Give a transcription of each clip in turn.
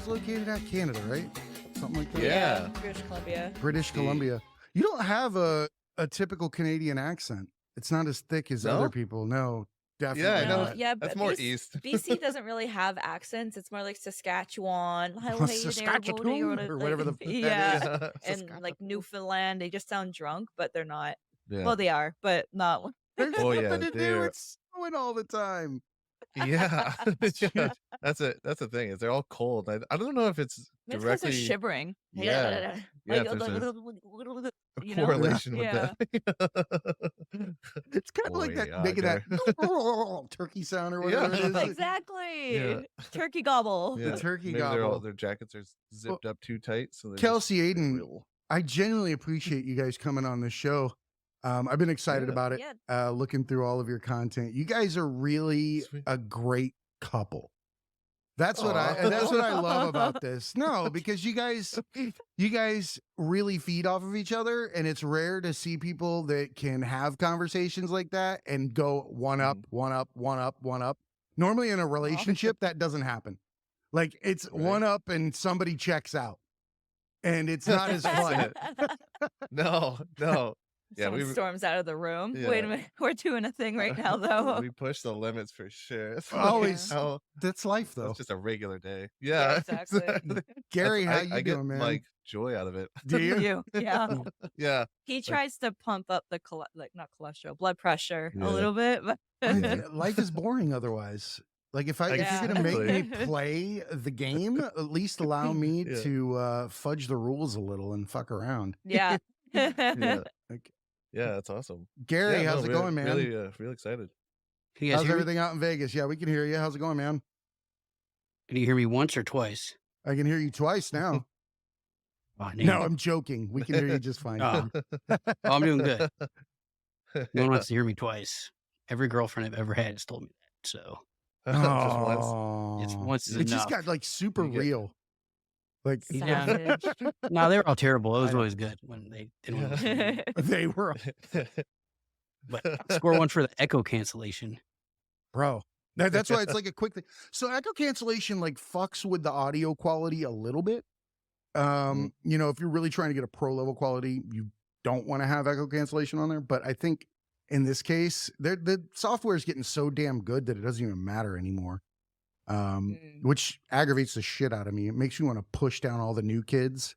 guys located at? Canada, right? Something like that. Yeah. British Columbia. British Columbia. You don't have a typical Canadian accent. It's not as thick as other No? people. No, definitely. Yeah, I know. not. Yeah, That's but more east. BC doesn't really have accents. It's more like Saskatchewan, Saskatchewan, or whatever the fuck that yeah, is. and like Newfoundland. They just sound drunk, but they're not. Yeah. Well, they are, but not. There's Oh, nothing yeah, to do. they're- It's snowing all the time. Yeah. Yeah. That's the thing. Is they're all cold. I don't know if it's Maybe it's 'cause directly they're shivering. Yeah. Yeah, Like, if there's a you know? correlation with Yeah. that. It's kind of like Boy, that, making that turkey sound or whatever it is. Exactly. Yeah. Turkey gobble. Yeah. turkey Maybe gobble. their jackets are zipped up too tight. So they're Kelsy, just Ayden, real. I genuinely appreciate you guys coming on the show. I've been excited Yeah. about it, Yeah. looking through all of your content. You guys are really Sweet. a great couple. That's what Aw. that's what I love about this. No, because you guys really feed off of each other, and it's rare to see people that can have conversations like that and go one up, one up, one up, one up. Normally in a relationship, that doesn't happen. Like it's Right. one up and somebody checks out. And it's not as fun. No. Yeah, Someone we storms out of the room. Yeah. Wait a minute. We're doing a thing right now, though. we push the limits for sure. It's Always. how That's life, though. that's just a regular day. Yeah, Yeah, exactly. Gary, how I you get doing, man? like joy out of it. Do you? You, yeah. Yeah. He tries to pump up the not cholesterol, blood pressure Yeah. a little bit, but Life is boring otherwise. Like if you're gonna make me play the game, at least allow me Yeah. to fudge the rules a little and fuck around. yeah. Yeah. Like, Yeah, that's awesome. Gary, Yeah, how's it really, going, man? Really excited. Can you guys How's hear me? everything out in Vegas? Yeah, we can hear you. How's it going, man? Can you hear me once or twice? I can hear you twice now. Oh, No, I'm joking. We can hear you just fine. Oh. Oh, I'm doing good. No one wants to hear me twice. Every girlfriend I've ever had has told me that. So Just once. it's Aw. once is It just enough. got like super You get- real. Like Yeah. Savage. No, they were all terrible. It was I know. always good when they didn't want to listen to me. they were, But score one for the echo cancellation. bro. That's why it's like a quick thing. So echo cancellation like fucks with the audio quality a little bit. You know, if you're really trying to get a pro level quality, you don't want to have echo cancellation on there. But I think in this case, the software is getting so damn good that it doesn't even matter anymore. Which aggravates the shit out of me. It makes me want to push down all the new kids.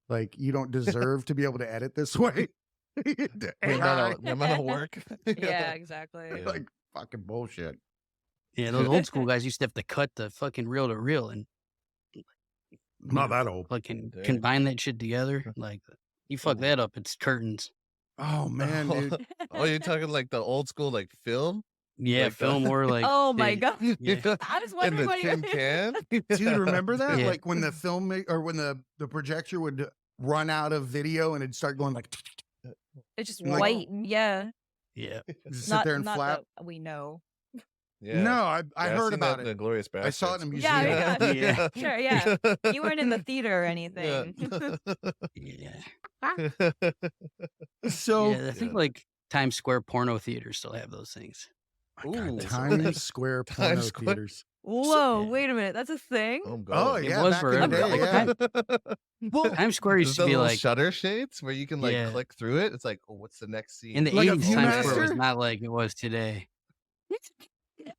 Like you don't deserve to be able to edit this way. The amount of work. Yeah, exactly. Yeah. Like fucking bullshit. Yeah, those old school guys used to have to cut the fucking reel to reel and Not that old. fucking Dang. combine that shit together. Like you fuck that up, it's curtains. Oh man, dude. Oh, you're talking like the old school like film? Yeah, Like film or like Oh my the- god. Yeah. I was In wondering the what you tin can? Dude, remember that? Yeah. Like when the film or when the projector would run out of video and it'd start going like It's just Like- white. Yeah. Yeah. just sit Not, there and not flap. that we know. Yeah. No, I Yeah, I've heard seen about that in the it. Glorious I saw it in a Bastards. museum. Yeah, Yeah. Sure, yeah. You weren't in the theater or anything. Yeah. So Yeah, I think like Times Square porno theaters still have those things. my God, Ooh. Times Square porno Times Square. theaters. Whoa, Yeah. wait a minute. That's a thing? Oh, Oh God. It yeah, was back for in the day, everybody. yeah. Well, Times Square used Is to the be little like shutter shades where you can like Yeah. click through it. It's like, oh, what's the next scene? in the Like a 80s, Times Square was Viewmaster? not like it was today.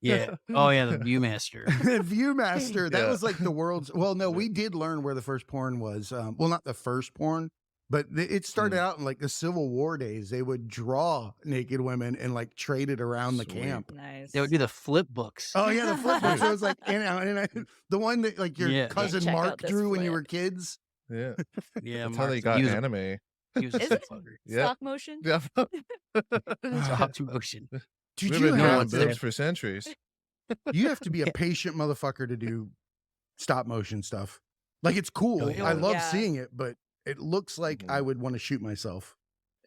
Yeah. Oh yeah, the Viewmaster. Viewmaster. That Yeah. was like the world's. Well, no, we did learn where the first porn was. Well, not the first porn, but it started out in like the Civil War days. They would draw naked women and like trade it around the Sweet. camp. Nice. They would do the flip books. Oh yeah, the flip books. It was like the one that like your Yeah. cousin Check out Mark this drew when you flip. were kids. Yeah. Yeah, That's how they Mark's- got he was a- anime. he was a Is it? fucker. Yeah. Stop motion? Yeah. Stop motion. Did We've you been know doing have what's to, there. boobs for centuries. you have to be a patient motherfucker to do stop motion stuff. Like it's cool. Oh, yeah. I love Yeah. seeing it, but it looks like I would want to shoot myself.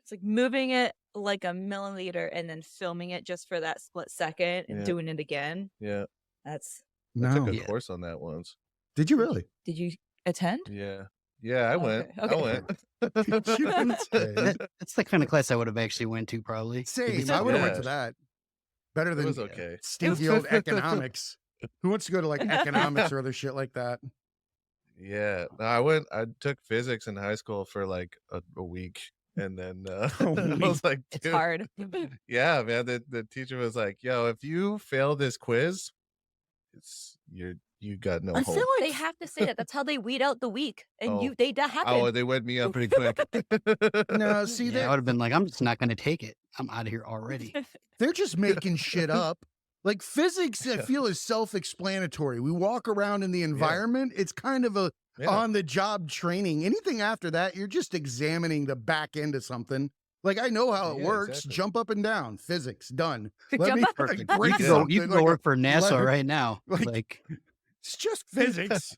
It's like moving it like a millimeter and then filming it just for that split second and Yeah. doing it again. Yeah. That's. I No. took a Yeah. course on that once. Did you really? Did you attend? Yeah. Yeah, I went. Okay. I went. Did you really? That's the kind of class I would have actually went to probably. Same. I would have went to Yeah. that. Better It than was okay. stinky old economics. Who wants to go to like economics or other shit like that? Yeah. No, I took physics in high school for like a week. And then I was like, It's dude, hard. yeah, man. The teacher was like, yo, if you fail this quiz, you got no I hope. feel like they have to say that. That's how they weed out the weak, and Oh. that happens. Oh, they wet me up pretty quick. No, see Yeah, I would have been like, I'm just not going to take it. I'm out of here already. they're just making shit up. Like physics, I feel is self-explanatory. We walk around in the environment. It's kind of a on-the-job training. Anything after that, you're just examining the back end of something. Like I know how it works. Exactly. Jump up and down. Physics done. Jump up like, and break You something, can go like a work for NASA lever. right now. like- Like, It's just physics.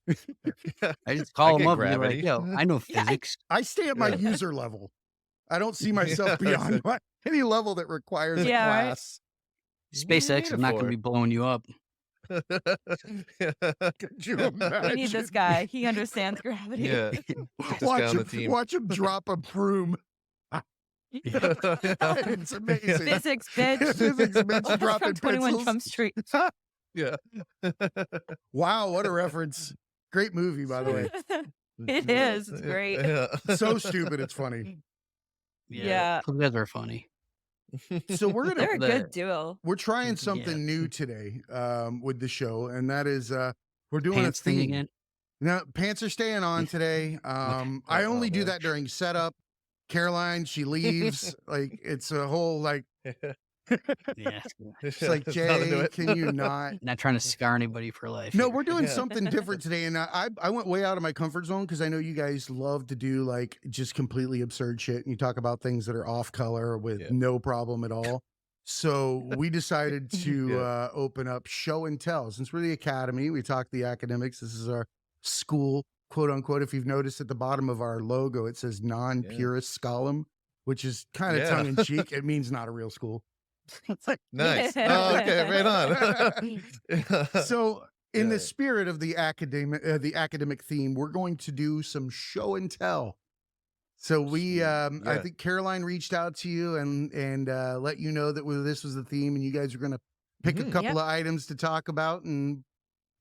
I just call them get up and be gravity. like, yo, I know physics. I stay at my Yeah. user level. I don't see myself Yeah, beyond any level that requires a Yeah, right. class. SpaceX is not going to be blowing you up. Could you We imagine? need this guy. He understands gravity. Yeah. This guy Watch on the him, team. watch him drop a broom. It's amazing. Physics, bitch. Physics, bitch, dropping From 21 pencils. Jump Street. Yeah. Wow, what a reference. Great movie, by the way. It is. It's great. Yeah. So stupid, it's funny. Yeah. You guys are funny. So we're They're gonna a good duo. we're trying Yeah. something new today with the show, and that is we're doing Pants a thing theme. again. Now, pants are staying on today. I only do man. that during setup. Caroline, she leaves. Like it's a whole like Yeah. it's like It's not into Jay, it. can you not? Not trying to scar anybody for life. No, here. we're doing Yeah. something different today, and I went way out of my comfort zone because I know you guys love to do like just completely absurd shit, and you talk about things that are off color with Yeah. no problem at all. So we decided to Yeah. open up show and tell. Since we're the academy, we talk the academics. This is our school, quote unquote. If you've noticed at the bottom of our logo, it says non-purist scholum, which is kind of Yeah. tongue in cheek. It means not a real school. It's like, Nice. Oh, okay, right on. so in the Yeah. spirit of the academic theme, we're going to do some show and tell. So we I Yeah. think Caroline reached out to you and let you know that this was the theme, and you guys are going to pick a Mhm. couple of items to talk about and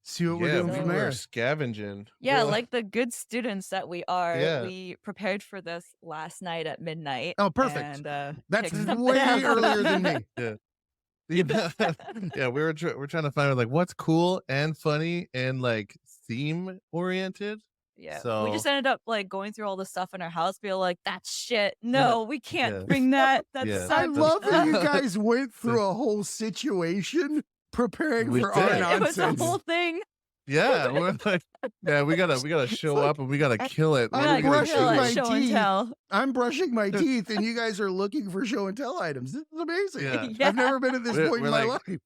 see what we're Yeah, doing we from were there. scavenging. Yeah, We're like the good students that we are. Yeah. We prepared for this last night at midnight. Oh, perfect. And, That's picked something way out. earlier than me. Yeah, we're trying to find like what's cool and funny and like theme oriented. Yeah. We So- just ended up like going through all the stuff in our house, being like, that's shit. No, we can't Yeah. bring that. That's Yeah. I such love that you guys went through a whole situation preparing We for our did. It was nonsense. a whole thing. Yeah, we're like, yeah, we gotta show like- up and we gotta kill it. I'm What are we We're gonna brushing kill do? it, my show and teeth. tell. I'm brushing my teeth, and you guys are looking for show and tell items. This is amazing. Yeah. Yeah. I've never been at this We're- point in we're my like- life.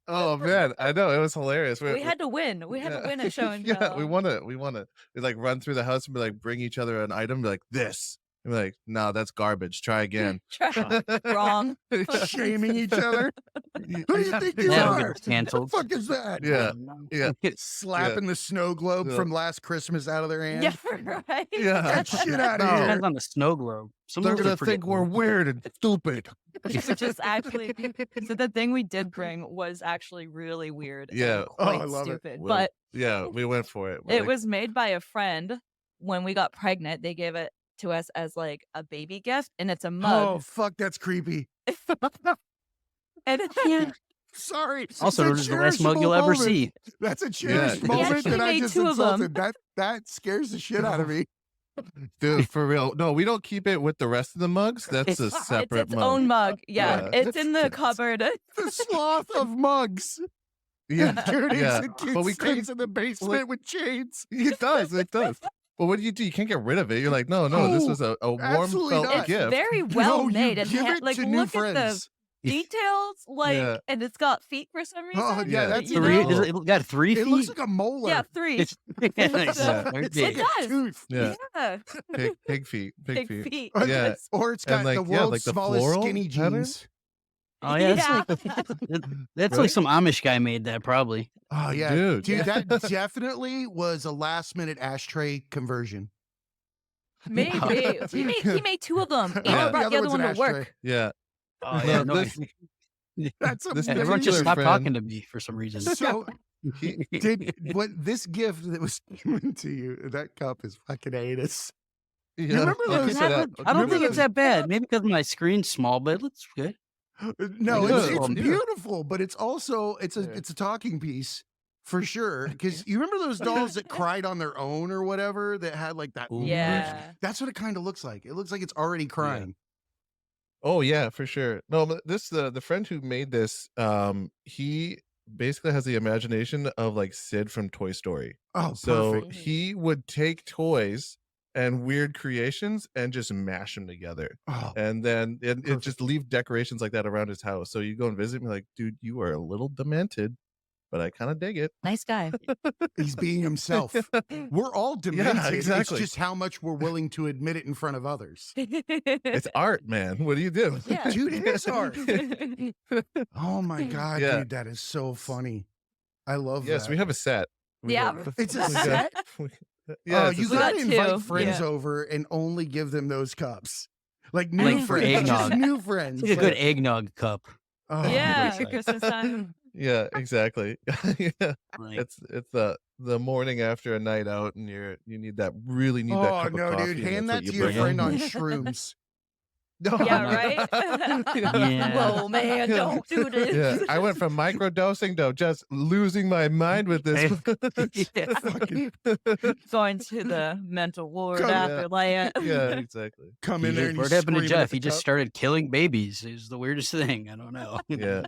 Oh man, I know it was hilarious. We had to win. We had to win at show and Yeah, tell. we wanna we like run through the house and be like bring each other an item, be like this. And be like, no, that's garbage. Try again. Wrong. Shaming each other. Who do you think you That'll are? get us What the canceled. fuck is that? Yeah. Yeah. Slapping the snow globe Yeah. from last Christmas out of their hand. Yeah, right. Yeah. Get shit out No, of it here. depends on the snow globe. Some They're of those gonna are pretty think we're cool. weird and stupid. Which is actually so the thing we did bring was actually really weird. and Yeah. Oh, I quite love it. stupid. Well, But Yeah, we went for it. We're it like, was made by a friend. When we got pregnant, they gave it to us as like a baby gift, and it's a Oh, mug. fuck, that's creepy. And Sorry. Also, It's a this is the last mug you'll cherishable ever moment. see. That's a cherished Yeah. moment actually that I made just 2 of them. insulted. That scares the shit out of me. dude, for real. No, we don't keep it with the rest of the mugs. That's a it's separate its mug. own mug. Yeah, Yeah. it's in the cupboard. The sloth of mugs. Yeah, Carries yeah. and kid But we stays couldn't. in the basement with chains. It does. It does. But what do? You can't get rid of it. You're like, no, this Oh, was a warm absolutely felt not. It's gift. very well No, you made. And give it like to new look at the friends. details, like, Yeah. and it's got feet for some reason. Oh, yeah, Yeah. that's you Three, know? know? it got 3 feet. It looks like a molar. Yeah, 3. It's, nice. Yeah. Very It's big. like a does. tooth. Yeah, Yeah, pig feet. big feet. Or, Yeah. or it's And got the like, yeah, world's like the smallest floral skinny pattern? jeans. Oh yeah, Yeah. that's Right? like some Amish guy made that probably. Oh yeah, Dude. that definitely was a last minute ashtray conversion. Maybe he made 2 of them. And Yeah. he brought the other one's one an to work. ashtray. Yeah. Oh No, yeah, no, this- That's This amazing. everyone just particular stopped friend- talking to me for some reason. So Did what this gift that was given to you? That cup is fucking anus. Yeah. remember I'll those- keep it out. I don't Remember think it's those- that bad. Maybe because my screen's small, but it looks good. No, Yeah. it's Yeah. beautiful, but it's also Yeah. it's a talking piece for sure. Because you remember those dolls that cried on their own or whatever that had like that. Ooh. Yeah. That's what it kind of looks like. It looks like it's already crying. Oh yeah, for sure. No, but this the friend who made this, he basically has the imagination of like Sid from Toy Story. Oh, So perfect. he would take toys and weird creations and just mash them together. Oh, And then it Perfect. just leave decorations like that around his house. So you go and visit me like, dude, you are a little demented, but I kind of dig it. Nice guy. he's being himself. We're all demented. exactly. It's just how much we're willing to admit it in front of others. It's art, man. What do you do? Yeah. Dude, it is art. Oh my god, Yeah. dude, that is so funny. I love Yes, that. we have a set. We Yeah. got- It's a we got- set? Yeah, Oh, it's a you set. gotta got invite two. friends Yeah. over and only give them those cups. Like new Like for friends. Just eggnog. new friends. It's like a good eggnog cup. Oh, Yeah, Great Christmas time. Yeah, exactly. Yeah. Like, It's the morning after a night out, and you need that that Oh cup of no, coffee, dude. and Hand that's that what to you your bring friend home. on shrooms. No, Yeah, no. right? Yeah. Whoa, man, don't do this. Yeah, I went from microdosing to just losing my mind with this. Fucking Going to the mental ward Come- after that. Yeah, exactly. come in there and What you happened to screaming at Jeff? the He just cup. started killing babies. It was the weirdest thing. I don't know. Yeah.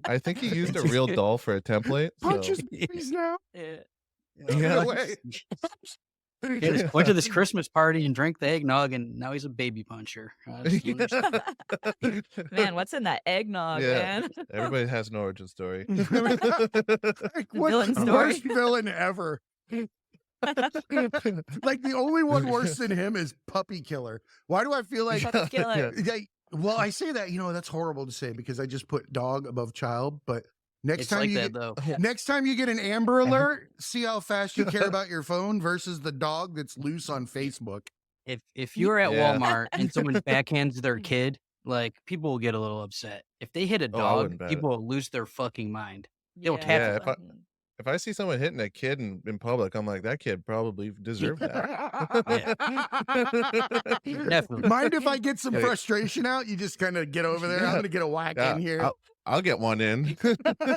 I think he used a real doll for a template. Punches So. babies now. Yeah. Yeah. No way. He just went to this Christmas party and drank the eggnog, and now he's a baby puncher. I just don't understand. Man, what's in that eggnog, Yeah. man? Everybody has an origin story. Like, what's villain the story. worst villain ever? Like the only one worse than him is Puppy Killer. Why do I feel like Puppy killer. well, I say that, that's horrible to say because I just put dog above child, but next It's time like you that, get, though. next time you get an Amber Alert, see how fast you care about your phone versus the dog that's loose on Facebook. If you're at Yeah. Walmart and someone backhands their kid, like people will get a little upset. If they hit a Oh, I dog, wouldn't bat it. people will lose their fucking mind. They'll Yeah. Yeah, tackle if I see someone hitting a kid in public, I'm like, that kid probably deserved that. Definitely. Mind if I get some Yeah. frustration out? You just kind of get over there. I'm Yeah. going to get a whack Yeah, in here. I'll get one in.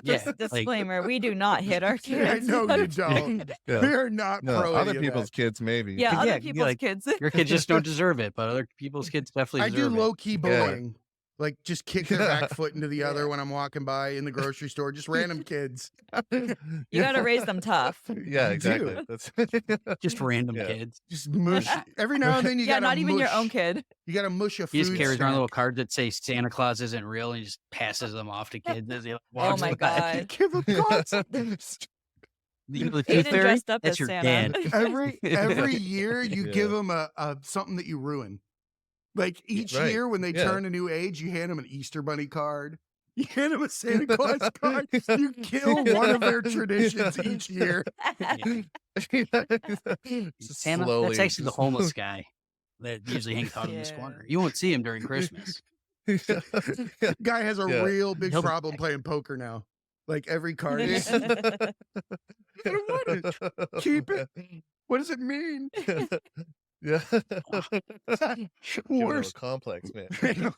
Yeah, like, Disclaimer, we do not hit our I kids. know you don't. Yeah. We are not No, pro other any of people's kids, maybe. Yeah, Yeah, other you'd be people's like, kids. your kids just don't deserve it, but other people's kids definitely I do deserve it. low key Yeah. bullying. Like just kick their Yeah. back foot into the other Yeah. when I'm walking by in the grocery store. Just random kids. You got to raise them tough. Yeah, You exactly. do. That's Just random Yeah. kids. Just mush. Every now and then you Yeah, gotta not even your mush- own kid. You gotta mush a food He just carries around snack. little cards that say Santa Claus isn't real, and he just passes them off to kids as he Oh walks my by. god. Give a God. The tooth Aiden fairy, dressed up that's as your Santa. dad. every year you Yeah. give them a something that you ruin. Like each Right. year when they Yeah. turn a new age, you hand them an Easter bunny card. You hand them a Santa Claus card. You kill one of their traditions each year. Santa, Slowly that's actually the just- homeless guy that usually hangs out in this Yeah. corner. You won't see him during Christmas. Guy has a Yeah. real big He'll be problem back. playing poker now. Like every card is. I don't want it. Keep it. What does it mean? Yeah. Giving him a Worst. complex, man.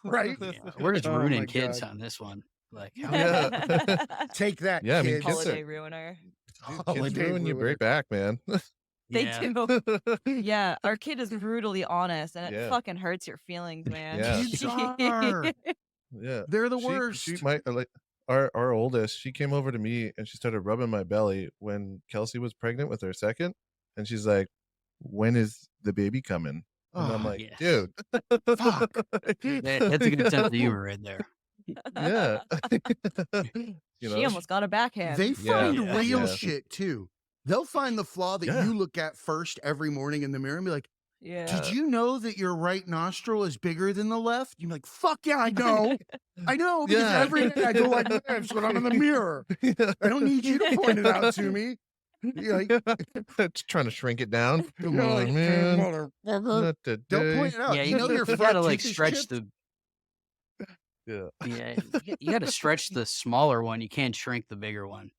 Right? Yeah, we're just Oh my ruining kids God. on this one. Like, Yeah. Take that, Yeah, I mean, kids. kids Holiday ruiner. Kids Holiday ruin you ruiner. break back, man. They yeah. do. Yeah, our kid is brutally honest, and it Yeah. fucking hurts your feelings, man. Yeah. Kids are. Yeah. They're the She worst. might like our oldest, she came over to me and she started rubbing my belly when Kelsey was pregnant with her second. And she's like, when is the baby coming? And I'm Oh, like, yes. dude. Fuck. That's a good sense of humor right there. Yeah. She almost got a backhand. They Yeah. find Yeah. real Yeah. shit too. They'll find the flaw that Yeah. you look at first every morning in the mirror and be like, yeah. did you know that your right nostril is bigger than the left? You're like, fuck yeah, I know. I know because Yeah. every day I go like this when I'm in the mirror. I don't need you to point it out to me. You're like, Just trying to shrink it down. Come you're on, like, man. motherfucker. Not Don't today. point it out. Yeah, you know your you front gotta like teeth is stretch chipped? the. Yeah. Yeah, you gotta stretch the smaller one. You can't shrink the bigger one.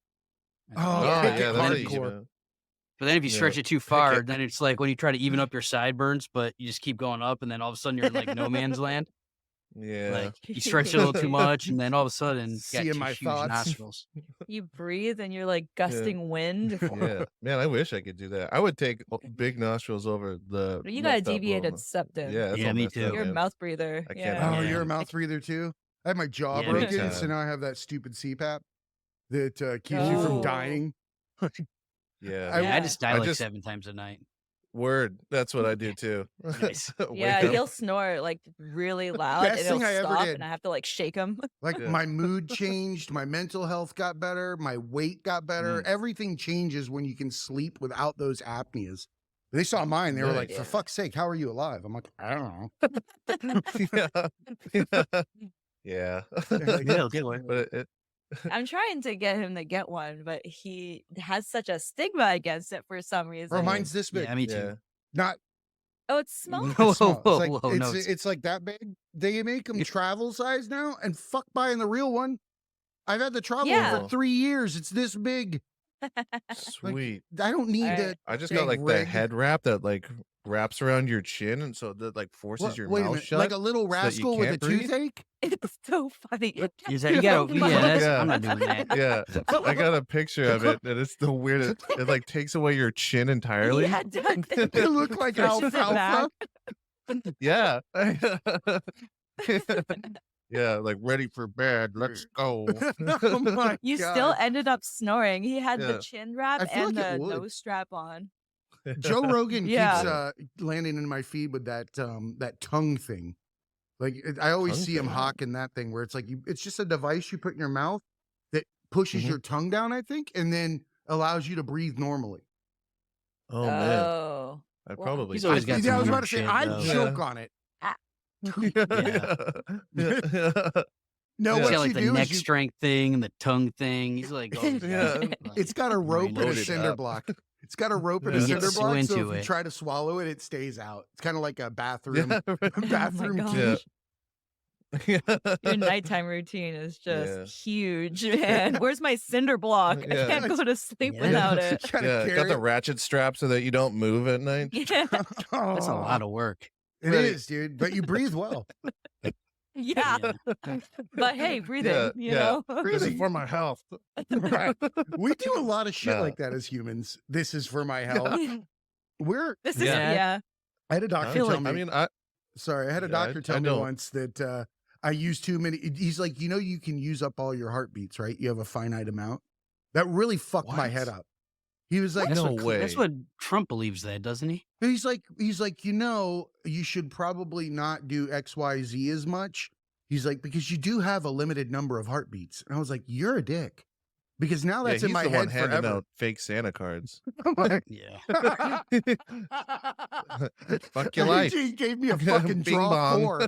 Oh, Yeah. pick it yeah, that's hardcore. even. But then if you Yeah, stretch it too pick far, it. then it's like when you try to even up your sideburns, but you just keep going up, and then all of a sudden you're in like no man's land. Yeah. Like you stretch it a little too much, and then all of a sudden you got Seeing two my huge thoughts. nostrils. You breathe and you're like gusting wind. Yeah. Man, I wish I could do that. I would take big nostrils over the. You got a messed up deviated little- septum. Yeah, that's Yeah, all me messed up, too. You're a man. mouth breather. I can't Oh, do Yeah. you're a mouth breather too? I had my jaw Yeah, big broken, so time. now I have that stupid CPAP that keeps you from Oh. dying. Yeah. I- Yeah, I just die I like just- 7 times a night. Word. That's what I do too. Nice. Wake Yeah, up. he'll snore like really loud Best and it'll thing I ever stop did. and I have to like shake him. Like Yeah. my mood changed, my mental health got better, my weight got better. Mm. Everything changes when you can sleep without those apneas. They saw mine. They were like, Nice. "For Yeah. fuck's sake, how are you alive?" I'm like, "I don't know." Yeah. They're like, Yeah, he'll get one. But it I'm trying to get him to get one, but he has such a stigma against it for some reason. "Bro, mine's this big." Yeah, me too. yeah. Not Oh, it's small. Whoa, it's small. whoa, It's like, whoa, no, it's like that big. They make them travel size now, and fuck buying the real one. I've had the travel one Yeah. for 3 years. It's this big. Sweet. I don't need Alright. to. I just big got like the rig. head wrap that like wraps around your chin, and so that like forces What- your wait a mouth minute, shut. like a little so that you rascal with a can't breathe? toothache. It's so funny. Is that you gotta? Oh my Yeah, that's, God. I'm not doing that. Yeah, I got a picture of it, and it's the weirdest. It like takes away your chin entirely. Yeah, it They look like pushes it alfalfa. back. Yeah. Yeah, like ready for bed. Let's go. Oh my You God. still ended up snoring. He had Yeah. the chin wrap I feel and like it the would. nose strap on. Joe Rogan Yeah. keeps landing in my feed with that tongue thing. Like I always Tongue see him thing? hawking that thing where it's like it's just a device you put in your mouth that pushes Mhm. your tongue down, I think, and then allows you to breathe normally. Oh man, Oh. I Well, probably. He's always got Yeah, I was some about to weird say shit, I though. choke on it. Yeah. No, Yeah. He's what got like you the do neck is you, strength thing and the tongue thing. He's like, oh, Yeah. it's got a rope and a Loaded cinder up. block. It's got a rope and a Yeah. cinder Gets so block, so if into you it. try to swallow it, it stays out. It's kind of like a bathroom Yeah, right. bathroom gosh. key. Yeah. Your nighttime routine is just Yeah. huge, man. Where's my cinder block? Yeah. I can't go to sleep Yeah. without it. Gotta Yeah, got carry the it. ratchet strap so that you don't move at night. Yeah. That's a lot of work. It Right. is, dude. But you breathe well. Yeah. But hey, breathing, Yeah, you yeah. know? This is Breathing. for my health. Right. We do a lot of shit No. like that as humans. This is for my health. We're. This is Yeah. yeah. I had a doctor feel tell like- me. I mean, I Sorry, I had a Yeah, doctor I tell me don't. once that I use too many. He's like, you know, you can use up all your heartbeats, right? You have a finite amount. That really fucked my What? head up. He was like, That's No what, way. That's what Trump believes that, doesn't he? he's like, you know, you should probably not do X, Y, Z as much. He's like, because you do have a limited number of heartbeats. And I was like, you're a dick. Because now yeah, that's in he's my the one head handing forever. out fake Santa cards. I'm like, Yeah. Fuck your life. He gave me a fucking Bing draw bong. 4.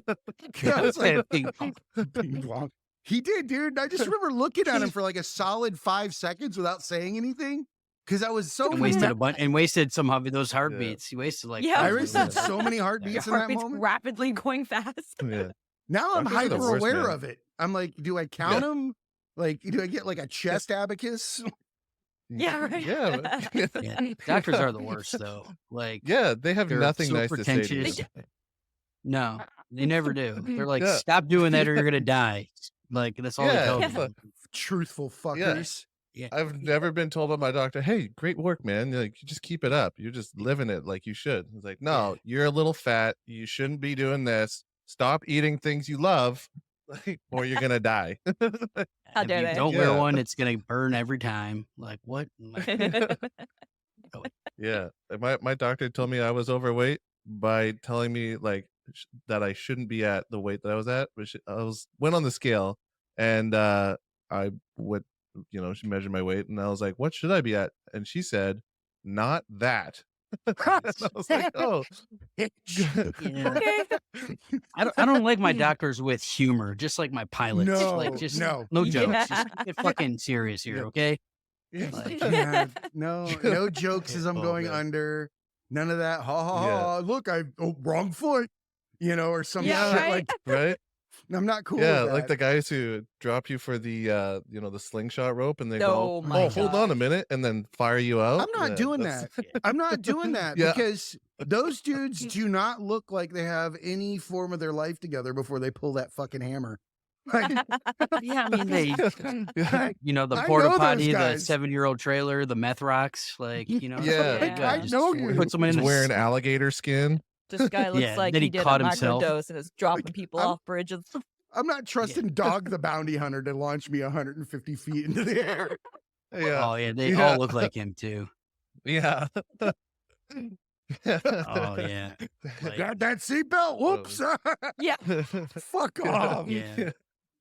I was like, Bing bong. Bing bong. He did, dude. I just remember looking at him for like a solid 5 seconds without saying anything because I was so And wasted a bunch and wasted some of those heartbeats. He wasted like Yeah. I five wasted of those. so many Your heartbeats in that heartbeat's moment. rapidly going fast. Yeah. Now I'm Doctors are the hyper worst, aware man. of it. I'm like, do I count them? Like, do I get like a chest abacus? Yeah, right. Yeah. but- Yeah. Doctors are the worst, though. Like, Yeah, they have they're nothing so nice to say to you. pretentious. No, they never do. They're like, Yeah. stop doing that or you're gonna die. Like that's all they Yeah, tell yeah. them. Truthful fuckers. I've never been told by my doctor, "Hey, great work, man. Like, you just keep it up. You're just living it like you should." It's like, no, you're a little fat. You shouldn't be doing this. Stop eating things you love, or you're gonna die. How If dare you they? don't wear Yeah. one, it's gonna burn every time. Like what? Like, Yeah, my doctor told me I was overweight by telling me like that I shouldn't be at the weight that I was at. But went on the scale, and I would, she measured my weight, and I was like, "What should I be at?" And she said, "Not that." And I was like, "Oh, yeah. Okay. I don't like my doctors with humor, just like my pilots. No, like just no. no Yeah. jokes. Just get fucking serious here, Yeah. okay? yeah." Like, Yeah, no jokes as I'm Oh, going man. under. None of that. Ha ha ha. Look, wrong foot. Or some Yeah, shit right. like right? I'm not cool Yeah, with like the that. guys who drop you for the the slingshot rope and they go, Oh my hold on a gosh. minute, and then fire you out. I'm not doing that's- that. I'm not doing that Yeah. because those dudes do not look like they have any form of their life together before they pull that fucking hammer. Like, Yeah, I mean they, Yeah. the I porta know those potty, the guys. 7-year-old trailer, the meth rocks, like Yeah. Like, Yeah. I just know you. put someone He's in wearing a, alligator skin. This guy looks Yeah, like then he he did a caught himself. microdose and is dropping people I'm- off bridges. I'm not trusting Dog the Bounty Hunter to launch me 150 feet into the air. Yeah. oh yeah, they Yeah. all look like him too. Yeah. Oh yeah, like, Got that seatbelt? Whoops. Yeah. Fuck off. yeah.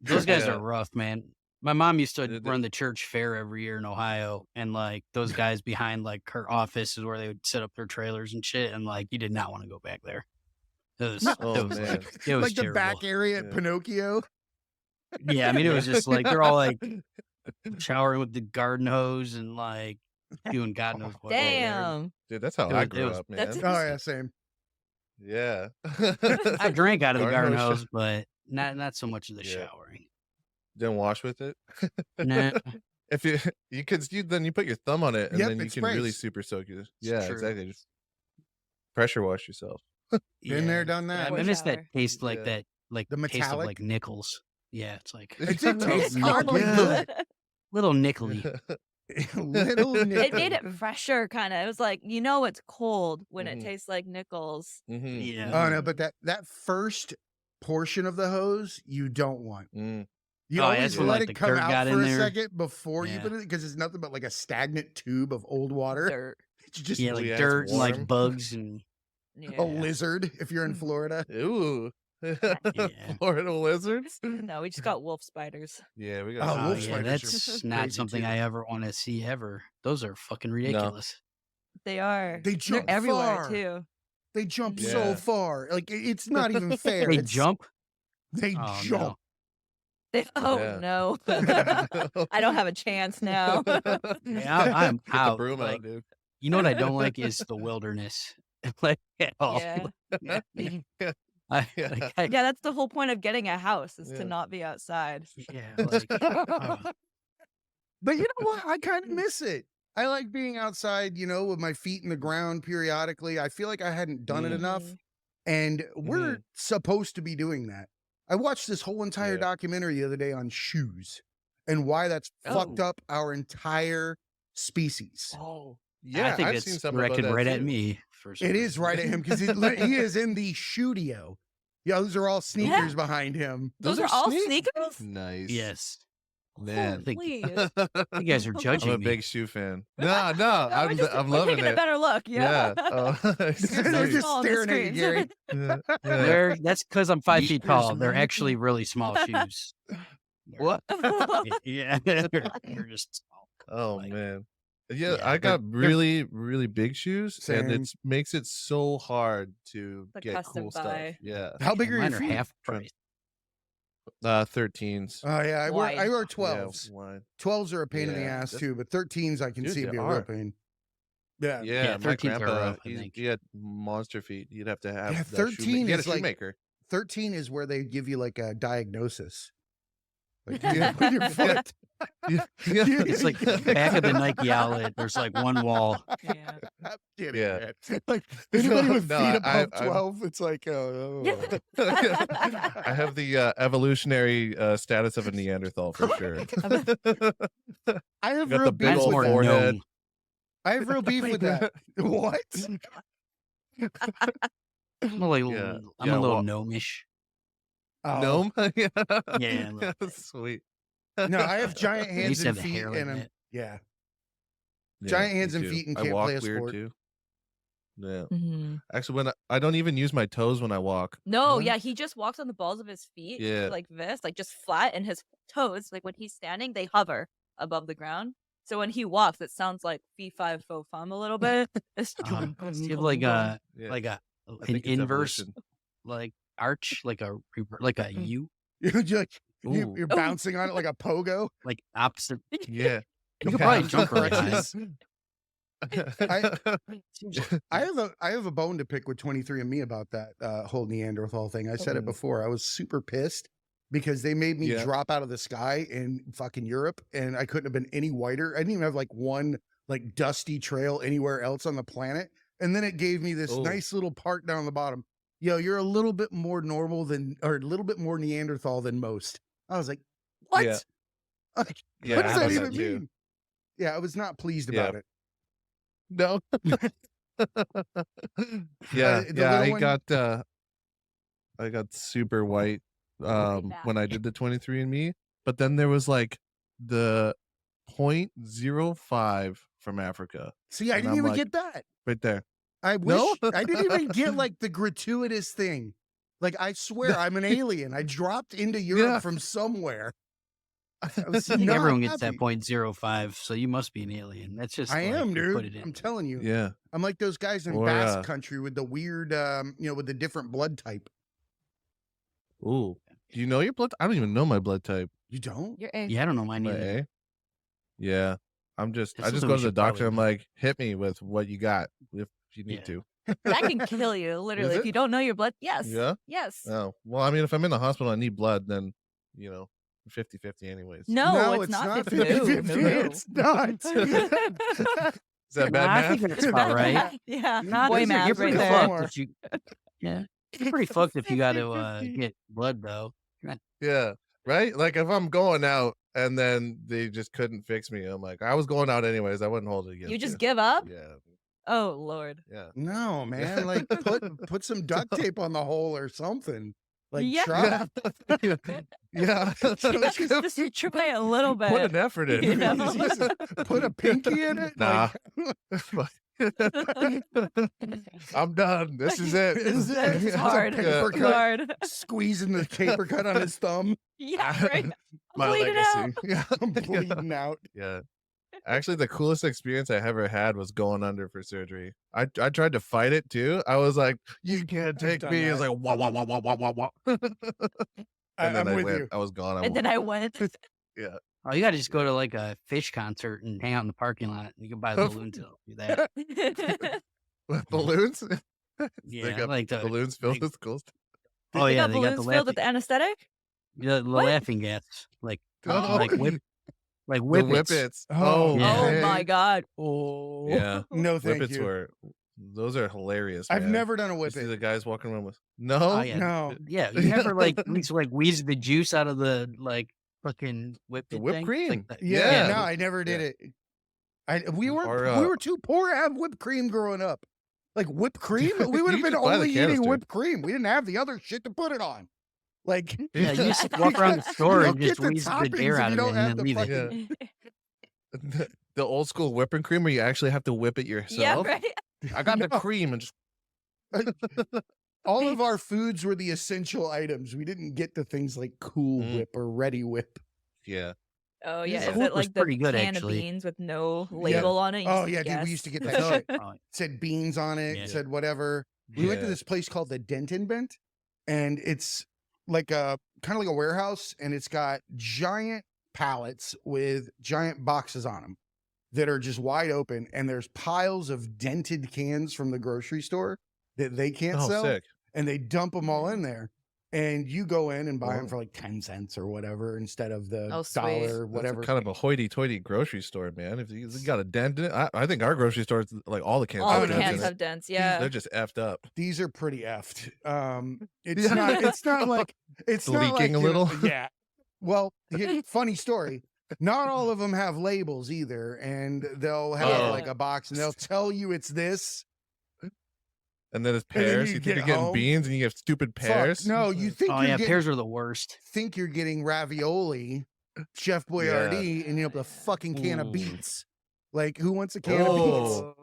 Those guys Yeah. are rough, man. My mom used to They- run the church fair every year in Ohio, and like those guys behind like her office is where they would set up their trailers and shit, and like you did not want to go back there. It was, Oh, it was man. like, it was Like the terrible. back area at Yeah. Pinocchio. Yeah, I mean it was just like they're all like showering with the garden hose and like doing God knows what. Damn. Dude, that's how It I was- grew it was- up, man. That's- Oh, yeah, same. Yeah. I drank out of the Garden garden hose hose, but not so much of the Yeah. showering. Didn't wash with it. Nah, If then you put your thumb on it and Yep, then you it can really sprays. super soak it. It's Yeah, true. exactly. Just pressure wash yourself. Been there, yeah. done Yeah, that. I Or miss that shower. taste like Yeah. that, like The taste of metallic? like nickels. Yeah, it's like It did taste Nickel. oddly Yeah. good. little nickely. Little It nickel. made it fresher, kind of. It was like, it's cold when Mhm. it tastes like nickels. Mhm. Yeah. Oh no, but that first portion of the hose you don't want. Mm. You Oh, always that's when, let like, it the come dirt out got for in a there. second before you Yeah. put it because it's nothing but like a stagnant tube of old water. Dirt. It's just Yeah, like Yeah, it's dirt and like warm. bugs and Yeah. a lizard if you're in Florida. Ooh. Yeah. Florida lizards. No, we just got wolf spiders. Yeah, we Oh, got. oh wolf yeah, spiders are that's not crazy, something too. I ever want to see ever. Those are fucking ridiculous. They are. They They're jump everywhere far. too. They jump Yeah. so far. Like it's not even fair. They It's- jump. They Oh, jump. Oh Yeah. no. I don't have a chance now. Yeah, I'm Get the out. broom Like, out, dude. you know what I don't like is the wilderness. Like at all. Yeah. Yeah. I- Yeah, that's the whole point of getting a house is Yeah. to not be outside. yeah, like, oh, But you know what? I kind of miss it. I like being outside, with my feet in the ground periodically. I feel like I hadn't done it enough. Mhm. And we're supposed to be doing that. I watched this whole entire Yeah. documentary the other day on shoes and why that's fucked Oh. up our entire species. Oh, I yeah. think I've it's seen something about directed that right at too. me. For some It is reason. right at him because he is in the studio. Yeah, those are all sneakers behind him. Those are all sneakers? Nice. Yes. Man. think- Holy. You guys are I'm judging a me. big shoe fan. No, we're just- I'm we're loving taking a it. better look. Yeah. Oh, They're so just small on the staring at you, screens. Gary. yeah. Yeah. That's because I'm 5 feet Sneakers, tall. They're man. actually really small shoes. What? Yeah, they're just small. Oh Like, man. Yeah, yeah, I got they're- really, really big shoes, and Same. it makes it so hard to The get custom cool stuff. buy. Yeah, How big are your mine are feet? half Trying- price. 13s. Oh yeah, I Wide. wear Yeah, 12s. wide. 12s are a pain in the Yeah, ass that's- too, but 13s I can Dude, see they be a real are. pain. Yeah. Yeah, my 13s are grandpa, rough, I think. he had monster feet. You'd have to have Yeah, the 13 he had a is like- shoemaker. 13 is where they give you like a diagnosis. Like you have your foot. Yeah. It's like back of the Nike outlet. There's like one wall. Yeah. I'm kidding, Yeah. man. Like anybody with No, feet I- above 12, it's like oh. I have the evolutionary status of a Neanderthal for sure. I have Got real the beef big Mine's old more with that. forehead. gnome. I have real beef with that. What? I'm a little, Yeah, I'm yeah, a little well- gnomish. Oh. Gnome? Yeah. Yeah, a little bit. Sweet. No, I have giant I hands used to and have the feet, hair like and I'm, that. yeah. Yeah, Giant me hands and too. feet and I can't walk play a weird sport. too. Yeah. Mm-hmm. Actually, when I don't even use my toes when I walk. No, What? yeah, he just walks on the balls of his feet Yeah. like this, like just flat, and his toes, like when he's standing, they hover above the ground. So when he walks, it sounds like fee fi fo fum a little bit. It's You have like a Yeah. like a I an think it's inverse evolution. like arch, like a like a Mm. U, You're Ooh. you're bouncing on it like a pogo. like opposite. Yeah. You could probably jump really high. Crutches. I have a bone to pick with 23andMe about that whole Neanderthal thing. I said it Mhm. before. I was super pissed because they made me Yeah. drop out of the sky in fucking Europe, and I couldn't have been any whiter. I didn't even have like one like dusty trail anywhere else on the planet. And then it gave me this Oh. nice little part down the bottom. Yo, you're a little bit more normal than, or a little bit more Neanderthal than most. I was like, what? Yeah. Like, Yeah, what I does have that that even too. mean? Yeah, I was not pleased Yeah. about it. No. the yeah, little one- I got super white bad. when I did the 23andMe, but then there was like the 0.05 from Africa See, I and didn't I'm even like- get that. right there. I wish No? I didn't even get like the gratuitous thing. Like, I swear I'm an alien. I dropped into Europe Yeah. from somewhere. I was I think not everyone gets that happy. 0.05, so you must be an alien. That's just I like, am, you put dude. it in. I'm telling you. Yeah. I'm like those guys in Or, Basque country with the weird, with the different blood type. Ooh. Do you know your blood? I don't even know my blood type. You don't? You're A. Yeah, I don't know mine My either. A. Yeah. I That's just something go we to the should doctor. probably I'm know. like, hit me with what you got if you need Yeah. to. That can kill you, literally. If it? you don't know your blood, yes. Yeah? Yes. Oh, well, I mean, if I'm in the hospital, I need blood, then, 50-50 anyways. No, it's not 50. 50-50. It's not. Is that bad I math? think that's about right. Yeah. Nah, Boy you're math pretty right there. fucked More. if you, yeah, you're pretty fucked if you got to get blood though. Yeah, right? Like, if I'm going out and then they just couldn't fix me, I'm like, I was going out anyways. I wouldn't hold it against You just you. give up? Yeah, Oh, Lord. yeah. No, man. Like, put some duct tape on the hole or something. Like, Yeah. try. Yeah. Just try a little bit. Put an effort in. You know? Jesus, put a pinky in it. Nah. Like, I'm done. This is it. This is it. That's It's a hard. paper It's cut. hard. Squeezing the paper cut on his thumb. Yeah, right. My I'm bleeding out. legacy. Yeah. I'm bleeding out. Yeah. Actually, the coolest experience I ever had was going under for surgery. I tried to fight it too. I was like, "You can't take done me." It's that. like wah wah wah wah wah wah wah. And then I'm I with went. you. I was gone. And then I went. Oh, you got to just go to like a fish concert and hang out in the parking lot. And you can buy balloons and do that. With balloons. Yeah, They got like the balloons filled they- with gold. Oh They yeah, got they got balloons the filled with laughing, anesthetic? the What? laughing gas, like Oh, like the whippets. whippets. Oh, Oh, yeah. Oh okay. my God. Oh. Yeah, No, thank whippets you. those are hilarious. I've man. never done a You see whippet. the guys walking around with no. Oh yeah, No. yeah. You never like at least like wheeze the juice out of the like fucking whipped The it whipped thing? cream. Like that. Yeah, Yeah. no, I never did it. We Or, were too poor to have whipped cream growing up. Like, whipped cream, we would have You been just buy the only eating canister. whipped cream. We didn't have the other shit to put it on. Like, Yeah, you just walk around the store You and don't just get the wheeze the toppings air if out you of it don't and have then the leave it. fucking- Yeah. The old school whipping cream where you actually have to whip it Yeah, yourself. right. I got the No. cream and just all of our foods were the essential items. We didn't get the things like Cool Mm. Whip or Ready Whip. yeah. Oh, Yeah, yeah. Is Coke it was like the pretty good, can actually. of beans with no label on it? You Oh, just yeah, dude, we guess? used to get that shit. Oh, It said beans on it, Yeah. said whatever. We went to Yeah. this place called the Denton Bent, and it's like a kind of like a warehouse, and it's got giant pallets with giant boxes on them that are just wide open, and there's piles of dented cans from the grocery store that they can't Oh, sell, sick. and they dump them all in there. And you go in and buy them Whoa. for like 10 cents or whatever instead of the Oh, sweet. dollar, That's whatever. kind of a hoity-toity grocery store, man. If you got a dent in it, I think our grocery store is like all the cans. All have the no, dents cans in it. have dents. Yeah. They're just effed up. These are pretty effed. It's Yeah. not. It's not like it's not Leaking like, a you know- little? yeah. Well, funny story. Not all of them have labels either, and they'll have Oh. like a box, and they'll tell you it's this. And then it's And then pears. you You think get you're getting home. beans and you have stupid Fuck, pears. no, you think oh you're yeah, getting, pears are the worst. think you're getting ravioli, Chef Boyardee, and you know the fucking can of Ooh. beets. Like, who wants a can of beets? Oh.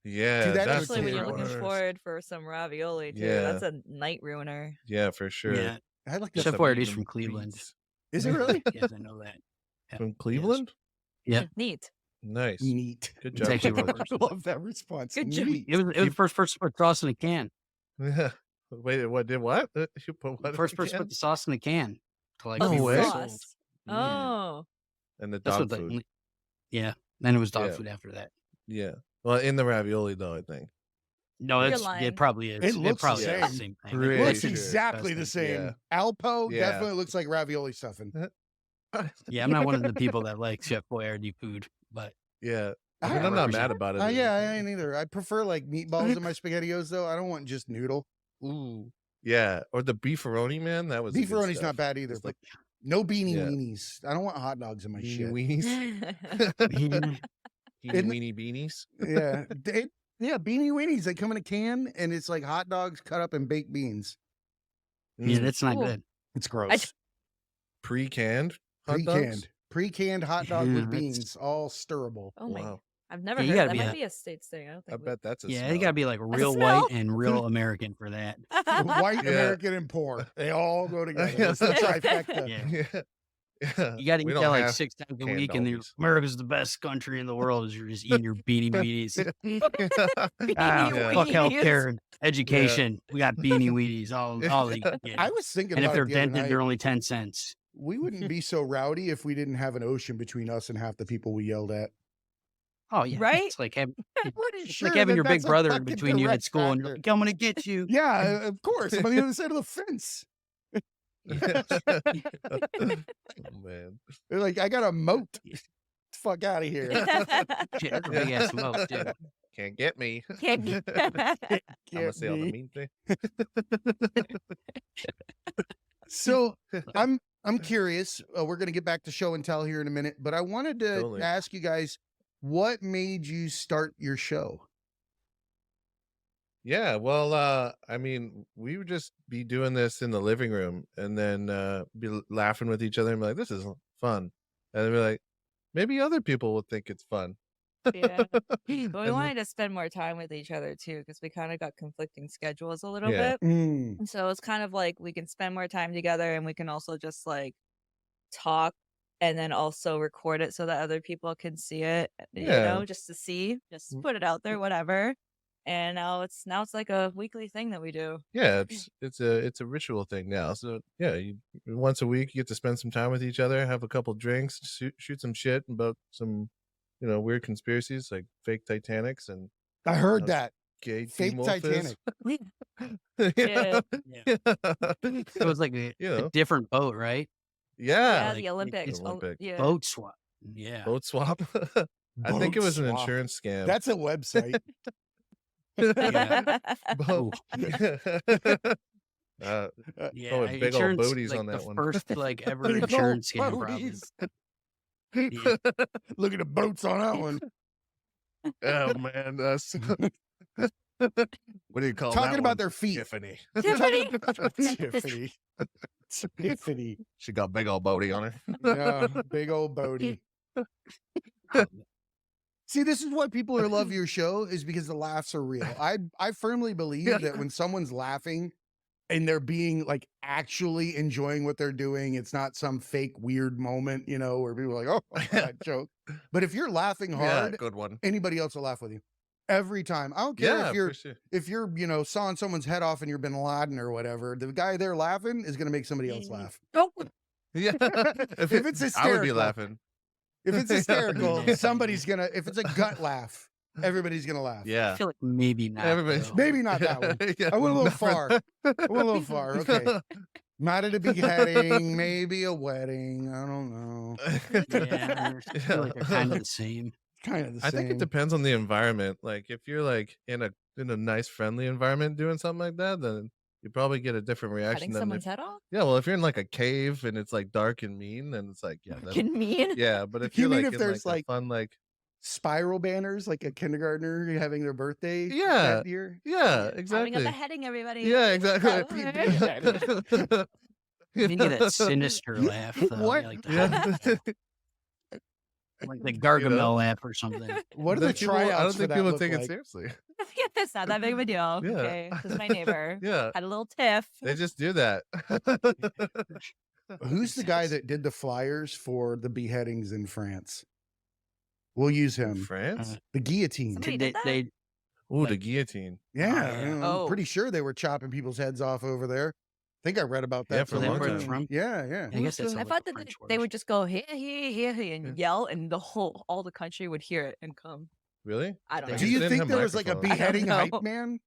Yeah, Dude, that that's Especially when the you're looking worst. forward for some ravioli too. Yeah. That's a night ruiner. Yeah, for sure. Yeah, I like Just that. Chef some Boyardee's even from Cleveland. beets. Is it really yes, I know that. Yeah, From yes. Cleveland? Yeah. Neat. Nice. neat? Good It's job. actually Cleveland. I love that response. Good job. Neat. It was the first person to put sauce in a can. Yeah. Wait, what did what? You put what? in First the person to can? put the sauce in a can. To like No be way. sold. Sauce. Yeah. Oh. And the That's dog what food. yeah. Then it was dog Yeah. food after that. Yeah. Well, in the ravioli though, I think. No, You're it's lying. it probably is. It looks the probably is the same. same thing. Pretty Looks sure. exactly the same. Alpo Yeah. definitely looks like ravioli stuffing. Yeah, I'm not one of the people that like Chef Boyardee food, but Yeah. I I mean, I'm not represent- mad about it. Yeah, I ain't either. I prefer like meatballs in my SpaghettiOs though. I don't want just noodle. Ooh. Yeah. Or the beefaroni, man. That was the good Beefaroni's stuff. not bad either, It's but like no beanie Yeah. weenies. I don't want hot dogs in my beanie shit. weenies. yeah, Beanie weenie beanies. Yeah, beanie weenies. They come in a can and it's like hot dogs cut up in baked beans. that's not Ooh. good. It's gross. Pre-canned hot dogs. Pre-canned hot dog with Yeah, that's- beans, all stirrable. Oh my! Wow. I've never Yeah, you heard. gotta That be might a- be a States thing. I don't I think. bet that's a Yeah, smell. you gotta be like real smell? white and real American for that. White, Yeah. American, and poor. They all go together. It's the trifecta. Yeah. Yeah. You got to We eat don't that like have 6 times a canned week, and Aldi's. America's the best country in the world. Is you're just eating your beanie weenies. Beanie Fuck weenies. healthcare and education. We got beanie weenies. All that you can get. I was thinking And if about they're it the other dented, night. they're only 10 cents. We wouldn't be so rowdy if we didn't have an ocean between us and half the people we yelled at. Oh yeah, Right? It's like having, Pretty it's sure like having that your big that's a brother in fucking between you direct at school, and you're factor. like, "I'm gonna get you." Yeah, of course. I'm on the other side of the fence. Oh, man. They're like, I got a moat. Fuck out of here. Shit, that's a big ass smoke, too. Can't get me. Can't get- I'm gonna Get say all the me. mean thing. So I'm curious. We're gonna get back to show and tell here in a minute, but I wanted to Totally. ask you guys, what made you start your show? Yeah, well, I mean, we would just be doing this in the living room and then be laughing with each other and be like, this is fun. And then be like, maybe other people will think it's fun. Yeah. But we And- wanted to spend more time with each other too, because we kind of got conflicting schedules a little Yeah. bit. Mm. And so it's kind of like we can spend more time together, and we can also just like talk and then also record it so that other people can see it, you Yeah. know, just to see, just put it out there, whatever. And now it's like a weekly thing that we do. Yeah, it's a ritual thing now. So yeah, once a week you get to spend some time with each other, have a couple drinks, shoot some shit about some, weird conspiracies like fake Titanics and I heard Uh, that. gay Fake T-Wolf Titanic. yeah. Yeah. It was like a You know. different boat, right? Yeah, Yeah. the Olympics. it's Olympic. Yeah. Boat swap. Yeah. Boat swap. I think it Boat was an swap. insurance scam. That's a website. Yeah. Boat. Yeah, Throwing big old insurance, booties like on that the one. first like ever Big old insurance scam, probably. boaties. Yeah. Look at the boats on that one. Oh man, that's what do you call Talking that about one? their feet. Tiffany. Tiffany. Tiffany. Tiffany. She got big old booty on her. Yeah, big old Bodie. See, this is what people are love your show is because the laughs are real. I firmly believe Yeah. that when someone's laughing and they're being like actually enjoying what they're doing, it's not some fake weird moment, where people are like, oh, that joke. But if you're laughing Yeah, hard, good one. anybody else will laugh with you every time. I don't care Yeah, if you're for sure. if you're sawing someone's head off and you're Bin Laden or whatever. The guy there laughing is going to make somebody else laugh. Oh, Yeah, If it's I would be hysterical. laughing. If it's Yeah. hysterical, Yeah. somebody's gonna. If it's a gut laugh, everybody's gonna laugh. I Yeah, feel like maybe not. Everybody's- though. Maybe not that one. Yeah, I went a little no. far. I went a little far. Okay. Not at a beheading, maybe a wedding. I don't know. Yeah, I feel like they're kind of the same. Kind of the I same. think it depends on the environment. Like if you're like in a nice friendly environment doing something like that, then you probably get a different reaction cutting than someone's if, head off? yeah. Well, if you're in like a cave and it's like dark and mean, then it's like yeah, Can mean. yeah. But if You you're mean like if in there's, like, like, a fun like Spiral banners, like a kindergartner having their birthday. Yeah. That year. yeah, Having a exactly. beheading, everybody. Yeah, exactly. You need that sinister laugh. Though. What? Like the, Yeah. like the Gargamel laugh or something. What are the Then people- I don't tryouts for think that people look take like? it seriously. It's not that big of a deal. Yeah. Okay. This is my neighbor. Yeah, Had a little tiff. they just do that. Who's the guy that did the flyers for the beheadings in France? We'll use him. France? The guillotine. Somebody They, did that? they, Ooh, the like- guillotine. Yeah, yeah. I'm Oh. pretty sure they were chopping people's heads off over there. I think I read about that. Yeah, for a is that long where time. it's from? Yeah, yeah. I guess that's I like thought the that French they word. would just go here, and Yeah. yell, and all the country would hear it and come. Really? I don't Do know. Do you didn't think have there was like a microphones. beheading know. hype man?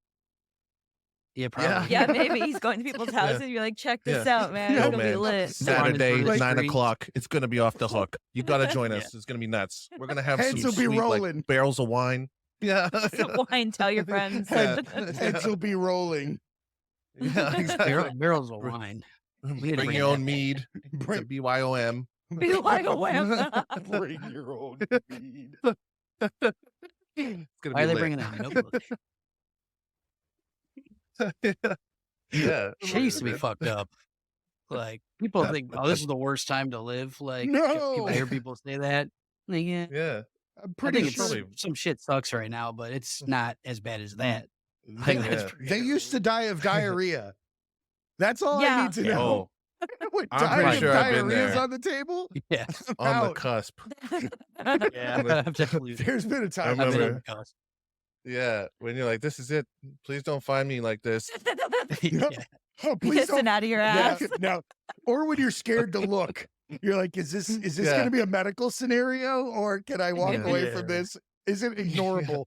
Yeah, probably. Yeah, maybe he's going to people's Yeah. houses. You're like, check this Yeah. out, man. No, It's Yo, gonna be man. lit. Saturday, Running through the 9 streets. o'clock. It's gonna be off the hook. You gotta join us. Yeah. It's gonna be nuts. We're gonna have Heads some will be sweet, rolling. like, barrels of wine. Yeah. Some wine. Tell your friends. Yeah. Heads will be rolling. Yeah, exactly. Barrels of wine. need to Bring bring your it own mead. It's a BYOM. Be like a wham. Bring your own weed. It's gonna Why are be they lit. bringing a notebook? Yeah. Shit used to be fucked up. Like people think, oh, this is the worst time to live. Like No. people hear people say that. Like, yeah, Yeah. I'm I pretty think sure probably- some shit sucks right now, but it's not as bad as that. I they, think that's Yeah. pretty they used to die of diarrhea. That's all I Yeah. need to know. Oh, When I'm pretty dying of sure I've been diarrhea's there. on the table, Yeah, I'm on the out. cusp. yeah. I've definitely. There's been a time. I've been on remember- the cusp. Yeah. When you're like, this is it. Please don't find me like this. Yeah. Oh, please Pissing don't. out of your Yeah, ass. no. Or when you're scared to look, you're like, is this Yeah. going to be a medical scenario, or can I walk Yeah. away Yeah. from this? Is it ignorable?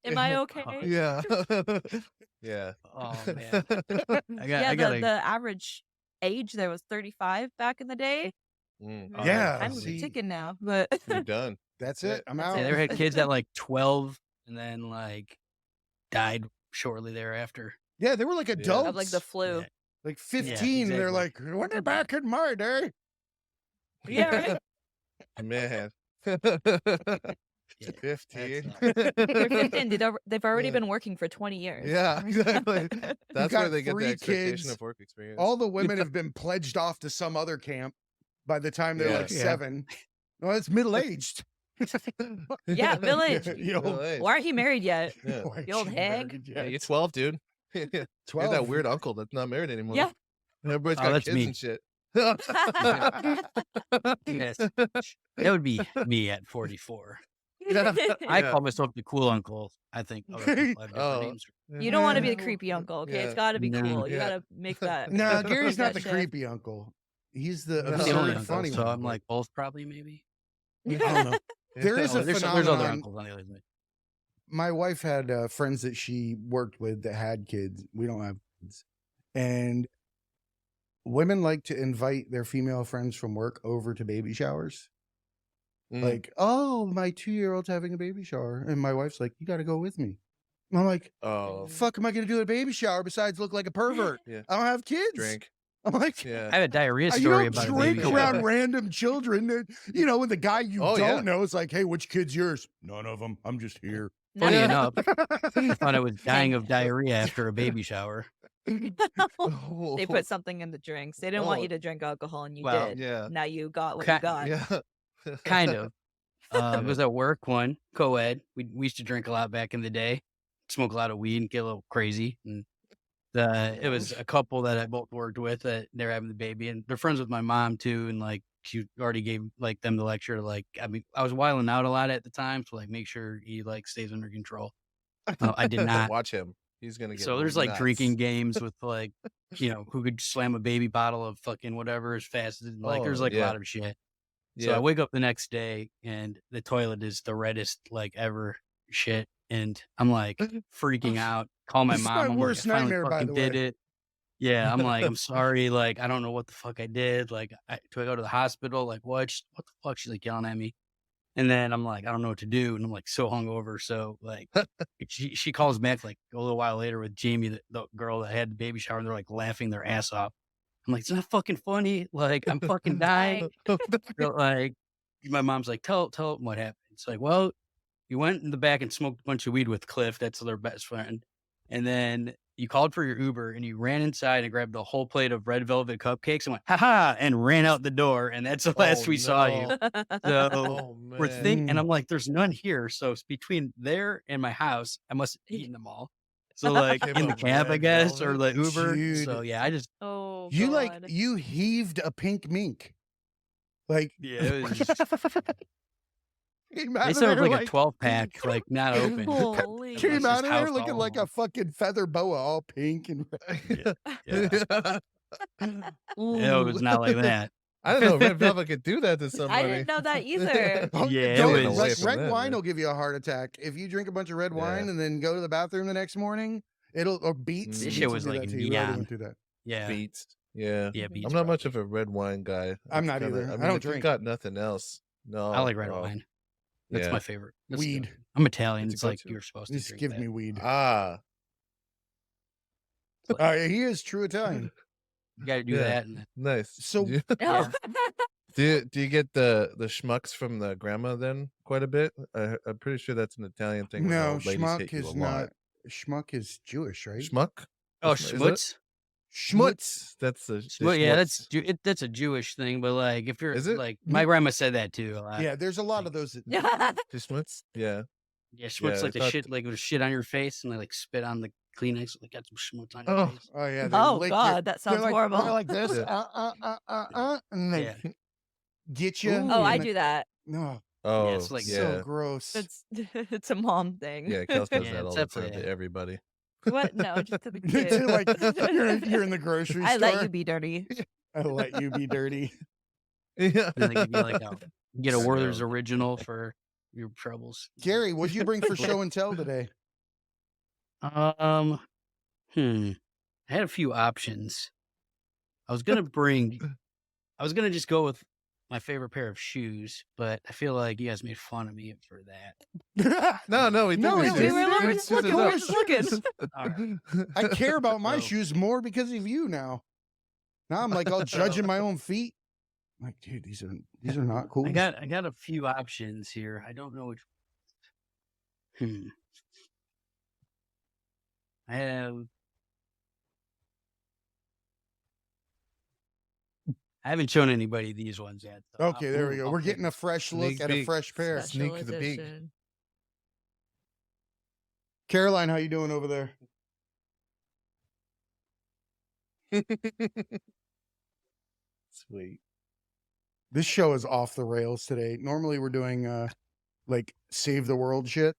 Am I okay? Yeah. Yeah. Oh man, I Yeah, got the average age there was 35 back in the day. Mm, Oh, Yeah. I'm see, ticking now, but you're done. that's Yeah. it. I'm That's out. it. they ever had kids at like 12 and then like died shortly thereafter. Yeah, they were like adults. of like the flu. Yeah. like 15. They're like, exactly. when they're back in my day. Yeah, right. Man. Yeah, 15. They're 15. They've already Yeah. been working for 20 years. Yeah, exactly. That's got where they get the 3 expectation kids. of work experience. All the women have been pledged off to some other camp by the time they're Yeah. like Yeah. 7. Well, it's middle aged. Yeah, village. Middle age. Why aren't you married yet? Yeah. The old hag? Yeah, you're 12, dude. You're 12. that weird uncle that's not married anymore. Yeah. Everybody's Oh, got that's kids me. and shit. Yes. That would be me at 44. I Yeah. call myself the cool uncle. I think other people have different Oh. names. You don't want to be the creepy uncle, okay? Yeah. It's got to be No. cool. You Yeah. got to make that. No, Gary's make not that the shift. creepy uncle. He's the No. I'm the only absurd uncle, funny so one. I'm like both probably maybe. I don't know. There is Oh, a there's phenomenon. other uncles on the other side. My wife had friends that she worked with that had kids. We don't have kids. And women like to invite their female friends from work over to baby showers. Mm. Like, oh, my 2-year-old's having a baby shower. And my wife's like, you got to go with me. And I'm like, Oh, fuck am I going to do at a baby shower besides look like a pervert? Yeah. I don't have kids. drink. I'm like, Yeah. I have a diarrhea you story don't about a drink baby around shower. random children. That, when the guy you Oh, don't yeah. know is like, hey, which kid's yours? None of them. I'm just here. Funny No. enough, I thought I was dying of diarrhea after a baby shower. Oh. They put something in the drinks. They didn't want Oh. you to drink alcohol, and you Well, did. Yeah. Now you got what Ca- you got. Yeah. Kind of. It was at work one, co-ed. We used to drink a lot back in the day, smoke a lot of weed and get a little crazy. And it was a couple that I both worked with that they're having the baby, and they're friends with my mom too. And like she already gave like them the lecture. Like, I mean, I was wilding out a lot at the time, so like make sure he like stays under control. I did not. Watch him. He's gonna get. So there's like nuts. drinking games with like, who could slam a baby bottle of fucking whatever as fast as like. There's Oh, like a yeah. lot of shit. So Yeah. I wake up the next day and the toilet is the reddest like ever shit, and I'm like freaking out. Call my This is mom. my I'm like, worst I finally nightmare, by fucking the did way. it. Yeah, I'm like, I'm sorry. Like, I don't know what the fuck I did. Like, do I go to the hospital? Like, what? What the fuck? She's like yelling at me. And then I'm like, I don't know what to do. And I'm like so hungover. So like she calls back like a little while later with Jamie, the girl that had the baby shower, and they're like laughing their ass off. I'm like, it's not fucking funny. Like, I'm fucking dying. They're like, my mom's like, tell them what happened. It's like, well, you went in the back and smoked a bunch of weed with Cliff. That's their best friend. And then you called for your Uber and you ran inside and grabbed a whole plate of red velvet cupcakes and went, ha, and ran out the door. And that's the last we saw you. So Oh, we're man. thinking, and I'm like, there's none here. So it's between there and my house. I must have eaten them all. So like Give in the a cab, I red guess, or velvet. the Uber. Dude. So yeah, I just, Oh, You God. you heaved a pink mink. Like, yeah, it was just, came out they of said it was there like a 12 pack, like not open. Holy. Came It's out just of there house looking all like a along. fucking feather boa, all pink and red. Yeah. Yeah, it was not like that. I don't know. Red Velvet could do that to I somebody. didn't know that either. Oh, Yeah, it don't- was- like, Away from red that, wine man. will give you a heart attack if you drink a bunch of red wine Yeah. and then go to the bathroom the next morning. Or beets. This Beets shit will was do like that to you. We already neon. went through that. Yeah. Beats. Yeah. Yeah, beats. I'm not much probably. of a red wine guy. I'm It's not kinda- either. I I mean, don't if you drink. got nothing else. No. I like red bro. wine. That's Yeah. my favorite. That's Weed. good. I'm Italian. It's a It's like go-to. you're supposed to Just drink give that. me weed. Ah. He is true Italian. You got to do Yeah. that. And Nice. So- do you, Oh. do you get the schmucks from the grandma then quite a bit? I'm pretty sure that's an Italian thing. where the No, old ladies schmuck hit you is a lot. not. Schmuck is Jewish, right? Schmuck. oh, Is it? schmutz. Schmutz. That's the Well, yeah, schmutz. that's a Jewish thing. But like, if you're Is it? like, my grandma said that too a lot. Yeah, there's a lot of those. The schmutz. Yeah. Yeah, schmutz Yeah, like the I thought- shit, like with shit on your face, and they like spit on the Kleenex, like got some schmutz on your Oh. face. Oh yeah. they Oh lick your- God, that sounds they're like, horrible. They're like this. Yeah. And they Yeah. get you. Oh, I do that. No, Oh, it's like- so gross. It's it's a mom thing. Yeah, Kels does Yeah, that it's all the time definitely to everybody. What? No, just to the It's kids. like you're in the grocery I store. let you be dirty. I let you be dirty. Yeah. And they give you like you get a So- Werther's original for your troubles. Gary, what'd you bring for show and tell today? I had a few options. I was gonna just go with my favorite pair of shoes, but I feel like you guys made fun of me for that. No, we No, didn't. we We were looking, It's just looking, enough. looking. All right. I care about my No. shoes more because of you now. Now I'm like all judging my own feet. I'm like, dude, these are not cool. I got a few options here. I don't know which. I haven't shown anybody these ones yet. so Okay, there we go. I'll We're pick getting a fresh look Sneak at a peek. fresh pair. Sneak Special the peek. edition. Caroline, how you doing over there? Sweet. This show is off the rails today. Normally we're doing like save the world shit.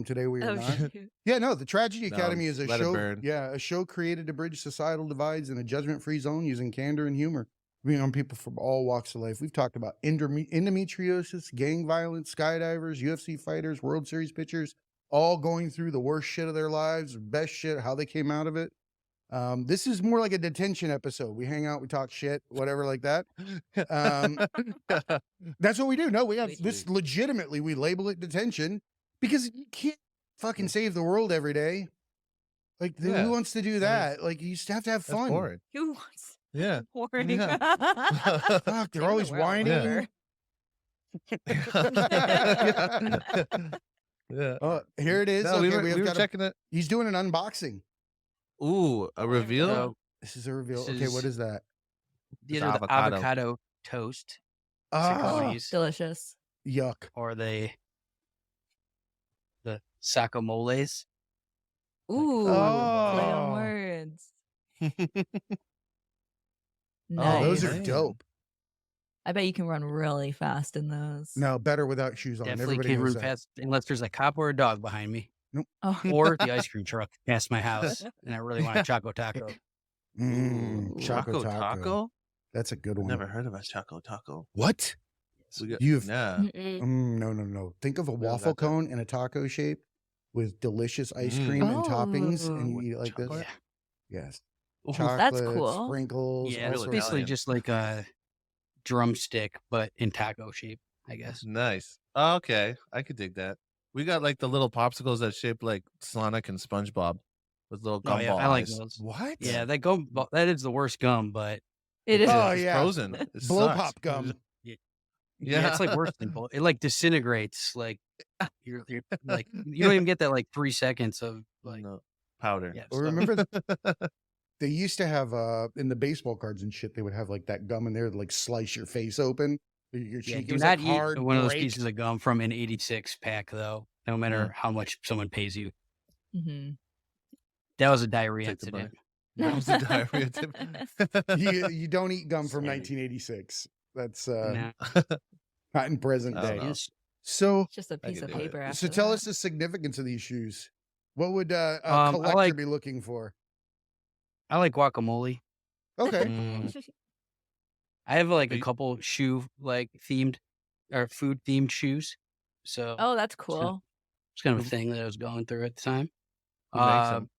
Today we are Oh, not. shoot. Yeah, no, the Tragedy No, Academy is a let it show. burn. Yeah, a show created to bridge societal divides in a judgment-free zone using candor and humor. Bringing on people from all walks of life. We've talked about endometriosis, gang violence, skydivers, UFC fighters, World Series pitchers, all going through the worst shit of their lives, best shit, how they came out of it. This is more like a detention episode. We hang out, we talk shit, whatever like that. That's what we do. No, we have this legitimately, we label it detention because you can't fucking save the world every day. Like, Yeah. who wants to do that? Like, you just have to have That's fun. boring. Who wants Yeah. boring? Yeah. Fuck, they're Save always the world, whining. whatever. Yeah. Oh, here it is. No, Okay, we were got checking it. he's doing an unboxing. Ooh, a reveal. So, This is a reveal. This Okay, what is- is that? either the avocado. avocado toast, Ah, Ciconis, Delicious. yuck. or the sacamoles. Ooh, play Oh. on words. Oh, Nice. those are Nice. dope. I bet you can run really fast in those. No, better without shoes on. Definitely Everybody can't knows run that. fast unless there's a cop or a dog behind me, Oh. or the ice cream truck past my house, and I really want a choco taco. Mm, Ooh. Choco Taco. That's a good one. Never heard of a Choco Taco. What? We got, You've yeah. Mm-mm. No. Think of a We don't waffle got that. cone in a taco shape with delicious ice Mm. cream and toppings, and Oh. you eat it like this. Chocolate? Yes. Ooh, Chocolate, That's cool. sprinkles. Yeah, all it's sorts of- basically Italian. just like a drumstick, but in taco shape, I guess. Nice. Oh, okay, I could dig that. We got like the little popsicles that shaped like Sonic and SpongeBob with little Oh gumball yeah, I like eyes. those. What? Yeah, that is the worst gum, but It is. Oh, It's yeah. frozen. It Blow sucks. pop gum. yeah, it's like worse than it like disintegrates. Like you're like you don't even get that like 3 seconds of like No, powder. yeah. Or stuff. remember they used to have in the baseball cards and shit, they would have like that gum in there to like slice your face open. Your cheek. Yeah, It do was not like eat hard one of those break. pieces of gum from an 86 pack though, no matter how much someone pays you. Mm-hmm. That was a diarrhea Take the money. incident. That was a diarrhea tip. you don't eat gum from Sorry. 1986. That's Nah, not in present I don't day. know. it's- So It's just a piece could of do it. paper. After so tell that. us the significance of these shoes. What would a I collector like- be looking for? I like guacamole. Okay. Mm, I have like But a couple shoe like themed or food themed shoes. So Oh, that's it's kind of, cool. it's kind of a thing that I was going through at the time. who makes Um, them?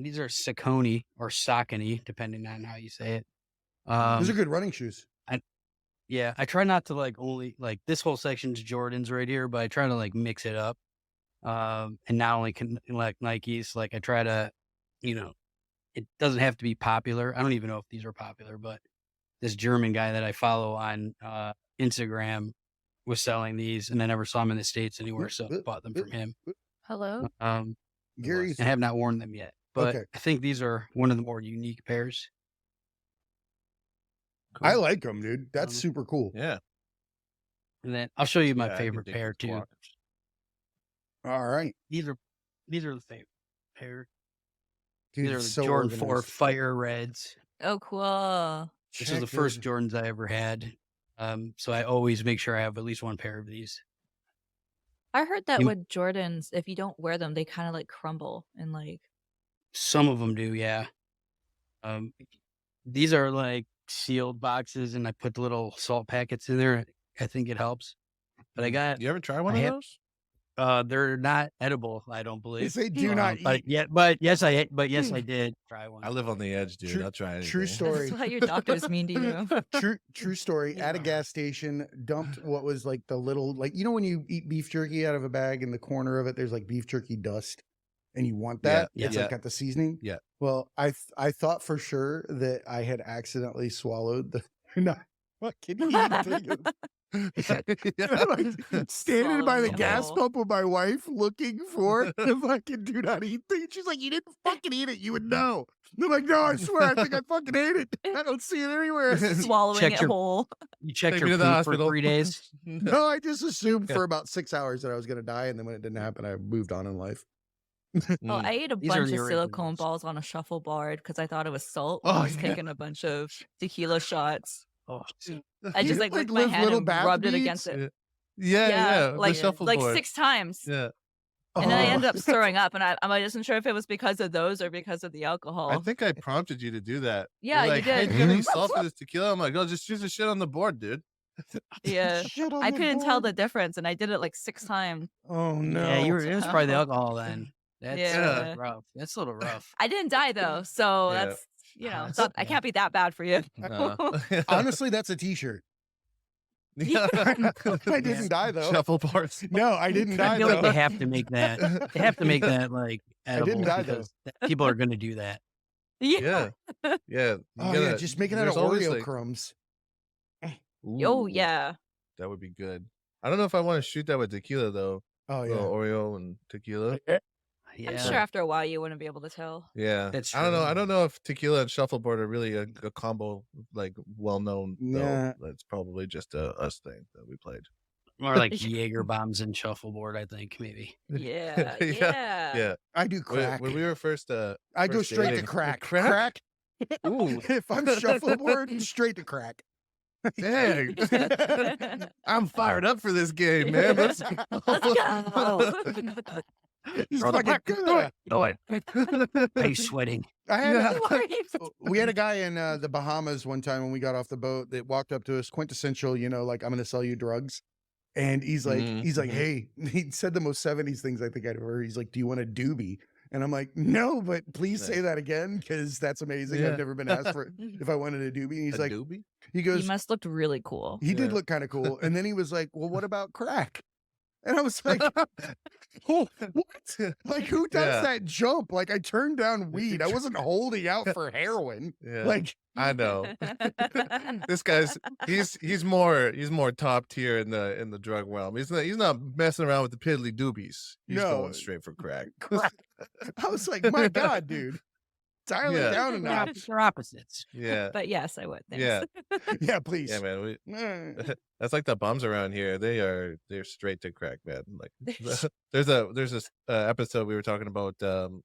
these are Saucony or Saucony, depending on how you say it. Those are Um, good running shoes. yeah, I try not to like only like this whole section's Jordans right here, but I try to like mix it up. And not only can like Nikes, like I try to, it doesn't have to be popular. I don't even know if these are popular, but this German guy that I follow on Instagram was selling these, and I never saw him in the States anywhere, so I bought them from him. Hello. Gary's. I have not worn them yet, but Okay. I think these are one of the more unique pairs. I like them, dude. That's Um, super cool. Yeah. And then I'll show you my Yeah, I can favorite dig pair these too. walkers. All right. These are the favorite pair. Dude, These are it's the so Jordan 4 organized. Fire Reds. Oh, cool. This is the Check first those- Jordans I ever had. So I always make sure I have at least one pair of these. I heard that You- with Jordans, if you don't wear them, they kind of like crumble and like. Some of them do, yeah. These are like sealed boxes, and I put the little salt packets in there. I think it helps. But I got You ever try one I of have- those? they're not edible, I don't They believe. say do not But eat. yes, I did try one. I live on the edge, dude. True- I'll try anything. True story. That's why your doctor's mean to you. True story. At a Yeah. gas station, dumped what was like the little, like, you know, when you eat beef jerky out of a bag, in the corner of it, there's like beef jerky dust, and you want that. Yeah, It's yeah. like got the seasoning. Yeah. Well, I thought for sure that I had accidentally swallowed the not fucking eating. Like, standing by the Swallowing gas whole. pump with my wife looking for the fucking do not eat thing. She's like, you didn't fucking eat it. You would know. And I'm like, no, I swear, I think I fucking ate it. I don't see it anywhere. Swallowing Check it your- whole. You checked Take me your to the poop for hospital. 3 days. No, I just assumed for about 6 hours that I was going to die. And then when it didn't happen, I moved on in life. Oh, Mm. I ate a These are bunch the of silicone originals. balls on a shuffleboard because I thought it was salt. When Oh, I was yeah. taking a bunch of tequila shots. Oh, I just like licked my live hand little and bath rubbed it beads? against it. Yeah. like the shuffleboard. like 6 times. Yeah. And then I Oh. ended up throwing up, and I wasn't sure if it was because of those or because of the alcohol. I think I prompted you to do that. Yeah, You're you like, Hey, did. you got any salt for this tequila? I'm like, oh, just use the shit on the board, dude. Yeah. Shit on I the couldn't tell the board. difference, and I did it like 6 times. Oh, no. yeah, it was probably the alcohol then. That's Yeah. rough. That's a little rough. I didn't die though, so Yeah. that's it's Yeah. not, I can't be that bad for you. No. Honestly, that's a t-shirt. Yeah. I didn't die, though. Shuffleboards. No, I didn't die, I feel though. like they have to make that. They have to make that like edible didn't die, though. because people are going to do that. Yeah. Yeah. You Oh, yeah, gotta- just make it out of there's always, Oreo like- crumbs. Oh Ooh, yeah. That would be good. I don't know if I want to shoot that with tequila, though. Oh, A yeah. little Oreo and tequila. Yeah. I'm sure after a while you wouldn't be able to tell. Yeah. That's I don't know. true. I don't know if tequila and shuffleboard are really a combo, like, well known, though. Nah. That's probably just a us thing that we played. More like Jaeger bombs and shuffleboard, I think, maybe. Yeah. Yeah, Yeah. Yeah. I do When, crack. when we were first I go first straight to dating- crack. Crack? Ooh. If I'm shuffleboard, straight to crack. Dang. I'm fired up for this game, man. Let's Let's go. He's Throw the fucking crack. good. Do it. Are you sweating? I had Yeah. we had a guy in the Bahamas one time when we got off the boat that walked up to us, quintessential, like, I'm going to sell you drugs. And he's like, Mhm. hey, he said the most 70s things I think I'd ever heard. He's like, do you want a doobie? And I'm like, no, but please say Nice. that again, because that's amazing. Yeah. I've never been asked for if I wanted a doobie. And he's A like, doobie? he You goes, must looked really cool. he did Yeah. look kind of cool. And then he was like, well, what about crack? And I was like, oh, what? Like, who does Yeah. that jump? Like, I turned down weed. I wasn't holding out for heroin. Yeah. Like, I know. This guy's he's more top tier in the drug realm. He's not messing around with the piddly doobies. He's No. going straight for crack. crack. I was like, my God, dude. Dial it Yeah. down a notch. They're opposites. Yeah. But yes, I would. Thanks. Yeah. Yeah, please. Yeah, man. Eh. That's like the bums around here. They're straight to crack, man. Like there's this episode we were talking about the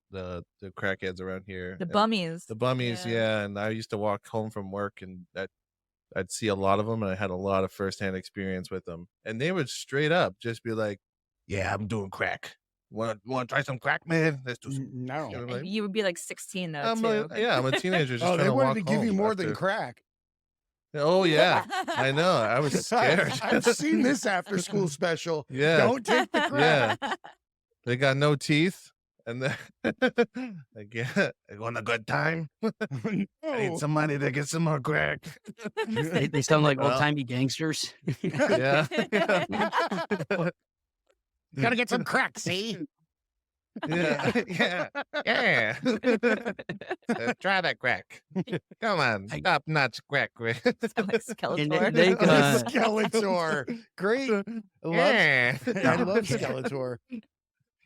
crackheads around here. The and bummies. The bummies, yeah. And I used to walk home from work, and I'd see a lot of them, and I had a lot of firsthand experience with them. And they would straight up just be like, "Yeah, I'm doing crack. Want to try some crack, man? Let's do some." No. You know, And like, you would be like 16 though, I'm too. I'm a teenager. Just Oh, trying they to wanted walk to give you home more than after- crack. Oh yeah, I know. I was scared. I've seen this after school special. Yeah. Don't take the crap. Yeah, they got no teeth, and then I want a good time. I need No. some money to get some more crack. They sound like Well. old timey gangsters. Yeah. Gotta get some crack, see? Yeah. Yeah. Try that crack. Come on, I- top notch crack. Sound like Skeletor. they got- Skeletor. Great. I love, Yeah. I love Skeletor.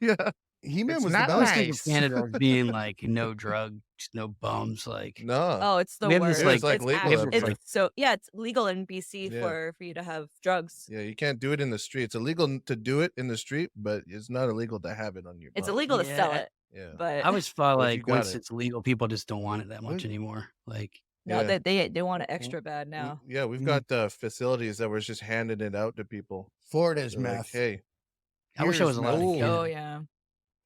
Yeah. He-Man It's was not the I always best. think of Canada as being like no drugs, no bums. Like No. Oh, it's the We have worst. this, like, legal it's everywhere. so yeah, it's legal in BC Yeah. for you to have drugs. Yeah, you can't do it in the street. It's illegal to do it in the street, but it's not illegal to have it on your. It's body. illegal to sell Yeah. it, Yeah. but I always thought Well, if you like got once it. it's legal, people just don't want it that much What? anymore. Like no, Yeah. they want it extra bad now. Yeah, we've Mm. got facilities that was just handing it out to people. Florida's They're like, meth. hey, I wish I was allowed in Ooh. Canada. Oh yeah,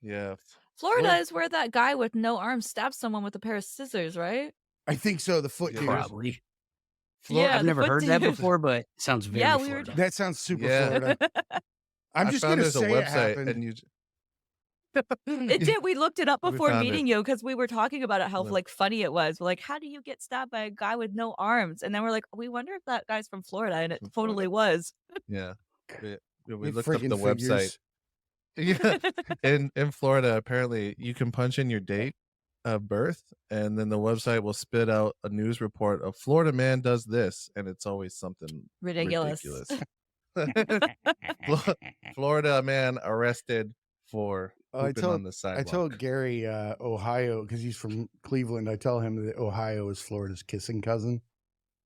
yeah, Florida Well- is where that guy with no arms stabbed someone with a pair of scissors, right? I think so. The foot Yeah. deers. Probably. Yeah, I've the never foot heard that deers. before, but it sounds very Yeah, we were Florida. That sounds super Yeah. Florida. I'm I just found gonna there's a say it website, happened. and you. It did. We looked it up We before found meeting you because we were talking about it, how Yeah. like funny it was. We're like, how do you get stabbed by a guy with no arms? And then we're like, we wonder if that guy's from Florida, and it From totally Florida. was. Yeah, we You looked up freaking the website. figures. Yeah, in Florida, apparently you can punch in your date of birth, and then the website will spit out a news report of Florida man does this, and it's always something Ridiculous. Florida man arrested for Oh, I pooping on told- the I sidewalk. told Gary, Ohio, because he's from Cleveland. I tell him that Ohio is Florida's kissing cousin.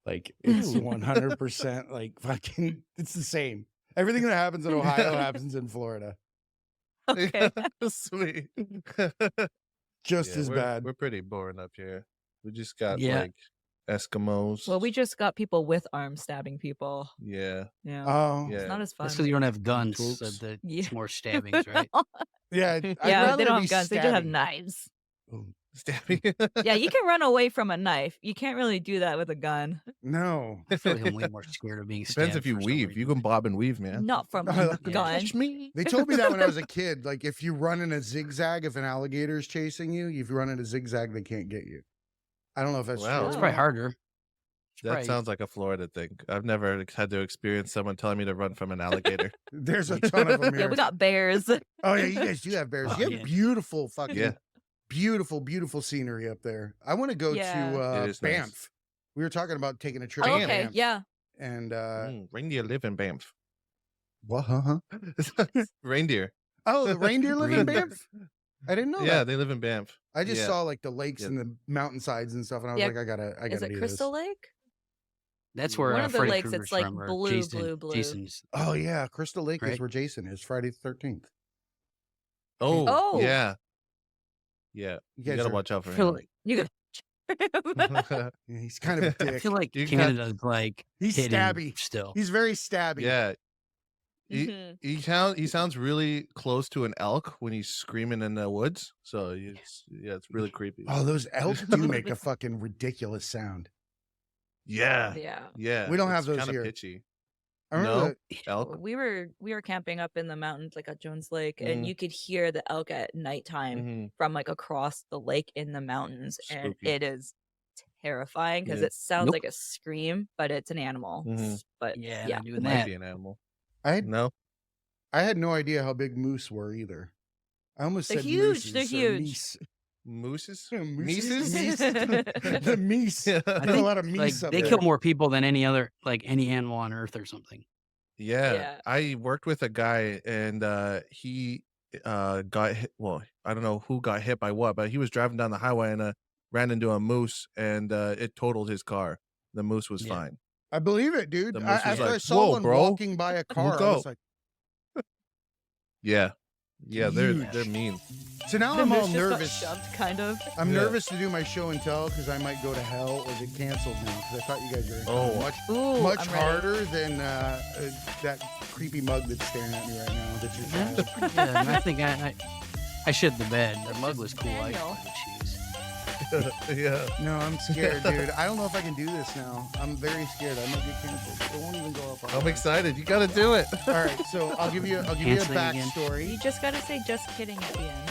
Like it's Ooh. 100% like fucking. It's the same. Everything that happens in Ohio happens in Florida. Okay. Sweet. Just Yeah, as we're, bad. We're pretty boring up here. We just got Yeah. like Eskimos. Well, we just got people with arms stabbing people. Yeah. Yeah. Oh, Yeah. It's not as fun. That's because you don't have guns, so Twoops. that Yeah. it's more stabbings, right? yeah. I'd Yeah, rather they don't be have guns. They just have stabbing. knives. Stabbing. Yeah, you can run away from a knife. You can't really do that with a gun. No. I feel like I'm way more scared of being stabbed. Depends if you for some weave. You reason. can bob and weave, man. Not from I a like that. gun. me. They told me that when I was a kid. Like if you run in a zigzag, if an alligator is chasing you, if you run in a zigzag, they can't get you. I don't know if that's Wow. true. It's Oh. probably harder. It's That probably- sounds like a Florida thing. I've never had to experience someone telling me to run from an alligator. There's a ton of them Yeah, here. we got bears. Oh yeah, you guys do have bears. Oh, You have yeah. beautiful fucking Yeah. beautiful scenery up there. I want to go Yeah. to It is nice. Banff. We were talking about taking a trip Oh, to okay, Banff. yeah. And Reindeer live in Banff. what? Huh? Reindeer. Oh, the reindeer live in Reindeer. Banff? I didn't know Yeah, that. they live in Banff. I just yeah. saw like the lakes Yeah. and the mountainsides and stuff, and I was Yeah. like, I gotta Is it do Crystal this. Lake? That's where One of the Freddy lakes, Krueger's it's, like, from, or blue, Jason, blue, blue. Jason's. Oh yeah, Crystal Lake is Right. where Jason is. Friday the 13th. Oh, Oh. yeah. Yeah. You You guys gotta are- watch out for I feel him. like You could. Yeah, he's kind of a I dick. feel like You can- Canada's like He's hidden stabby. still. He's very stabby. yeah. Mhm. He sounds really close to an elk when he's screaming in the woods. So it's really creepy. Oh, those elk do make a fucking ridiculous sound. Yeah. Yeah. Yeah. We don't have it's those kinda here. pitchy. I remember No? Elk. We were camping up in the mountains, like at Jones Lake, Mhm. and you could hear the elk at nighttime Mhm. from like across the lake in the mountains, and Spooky. it is terrifying because Yeah. it sounds Nope. like a scream, but it's an animal. Mhm. But Yeah, yeah. not doing It might that. be an animal. I had, No. I had no idea how big moose were either. I almost They're said huge, they're mooses or huge. meese. Mooses? Mooses? Meeses? The meese. Yeah. There's a think, lot of Like meese up they there. kill more people than any other, like any animal on Earth or something. Yeah. Yeah. I worked with a guy and he got hit. Well, I don't know who got hit by what, but he was driving down the highway and ran into a moose and it totaled his car. The moose was Yeah. fine. I believe it, dude. The moose was After I like, saw "Whoa, one bro. walking by a car, I go." was like, Yeah. Yeah, they're Huge. mean. so now The I'm all moose just got nervous. shoved, kind of. I'm Yeah. nervous to do my show and tell because I might go to hell or get canceled now because I thought you guys were Oh. much Ooh, much I'm ready. harder than that creepy mug that's staring at me right now. That's your child. Yeah, and I think I shit the bed. The mug was cool. I Daniel. would choose. Yeah. No, I'm scared, dude. I don't know if I can do this now. I'm very scared. I might get canceled. It won't even go up. I'm excited. You got to do it. All right, so I'll give you a Canceling again. backstory. You just gotta say "just kidding" at the end.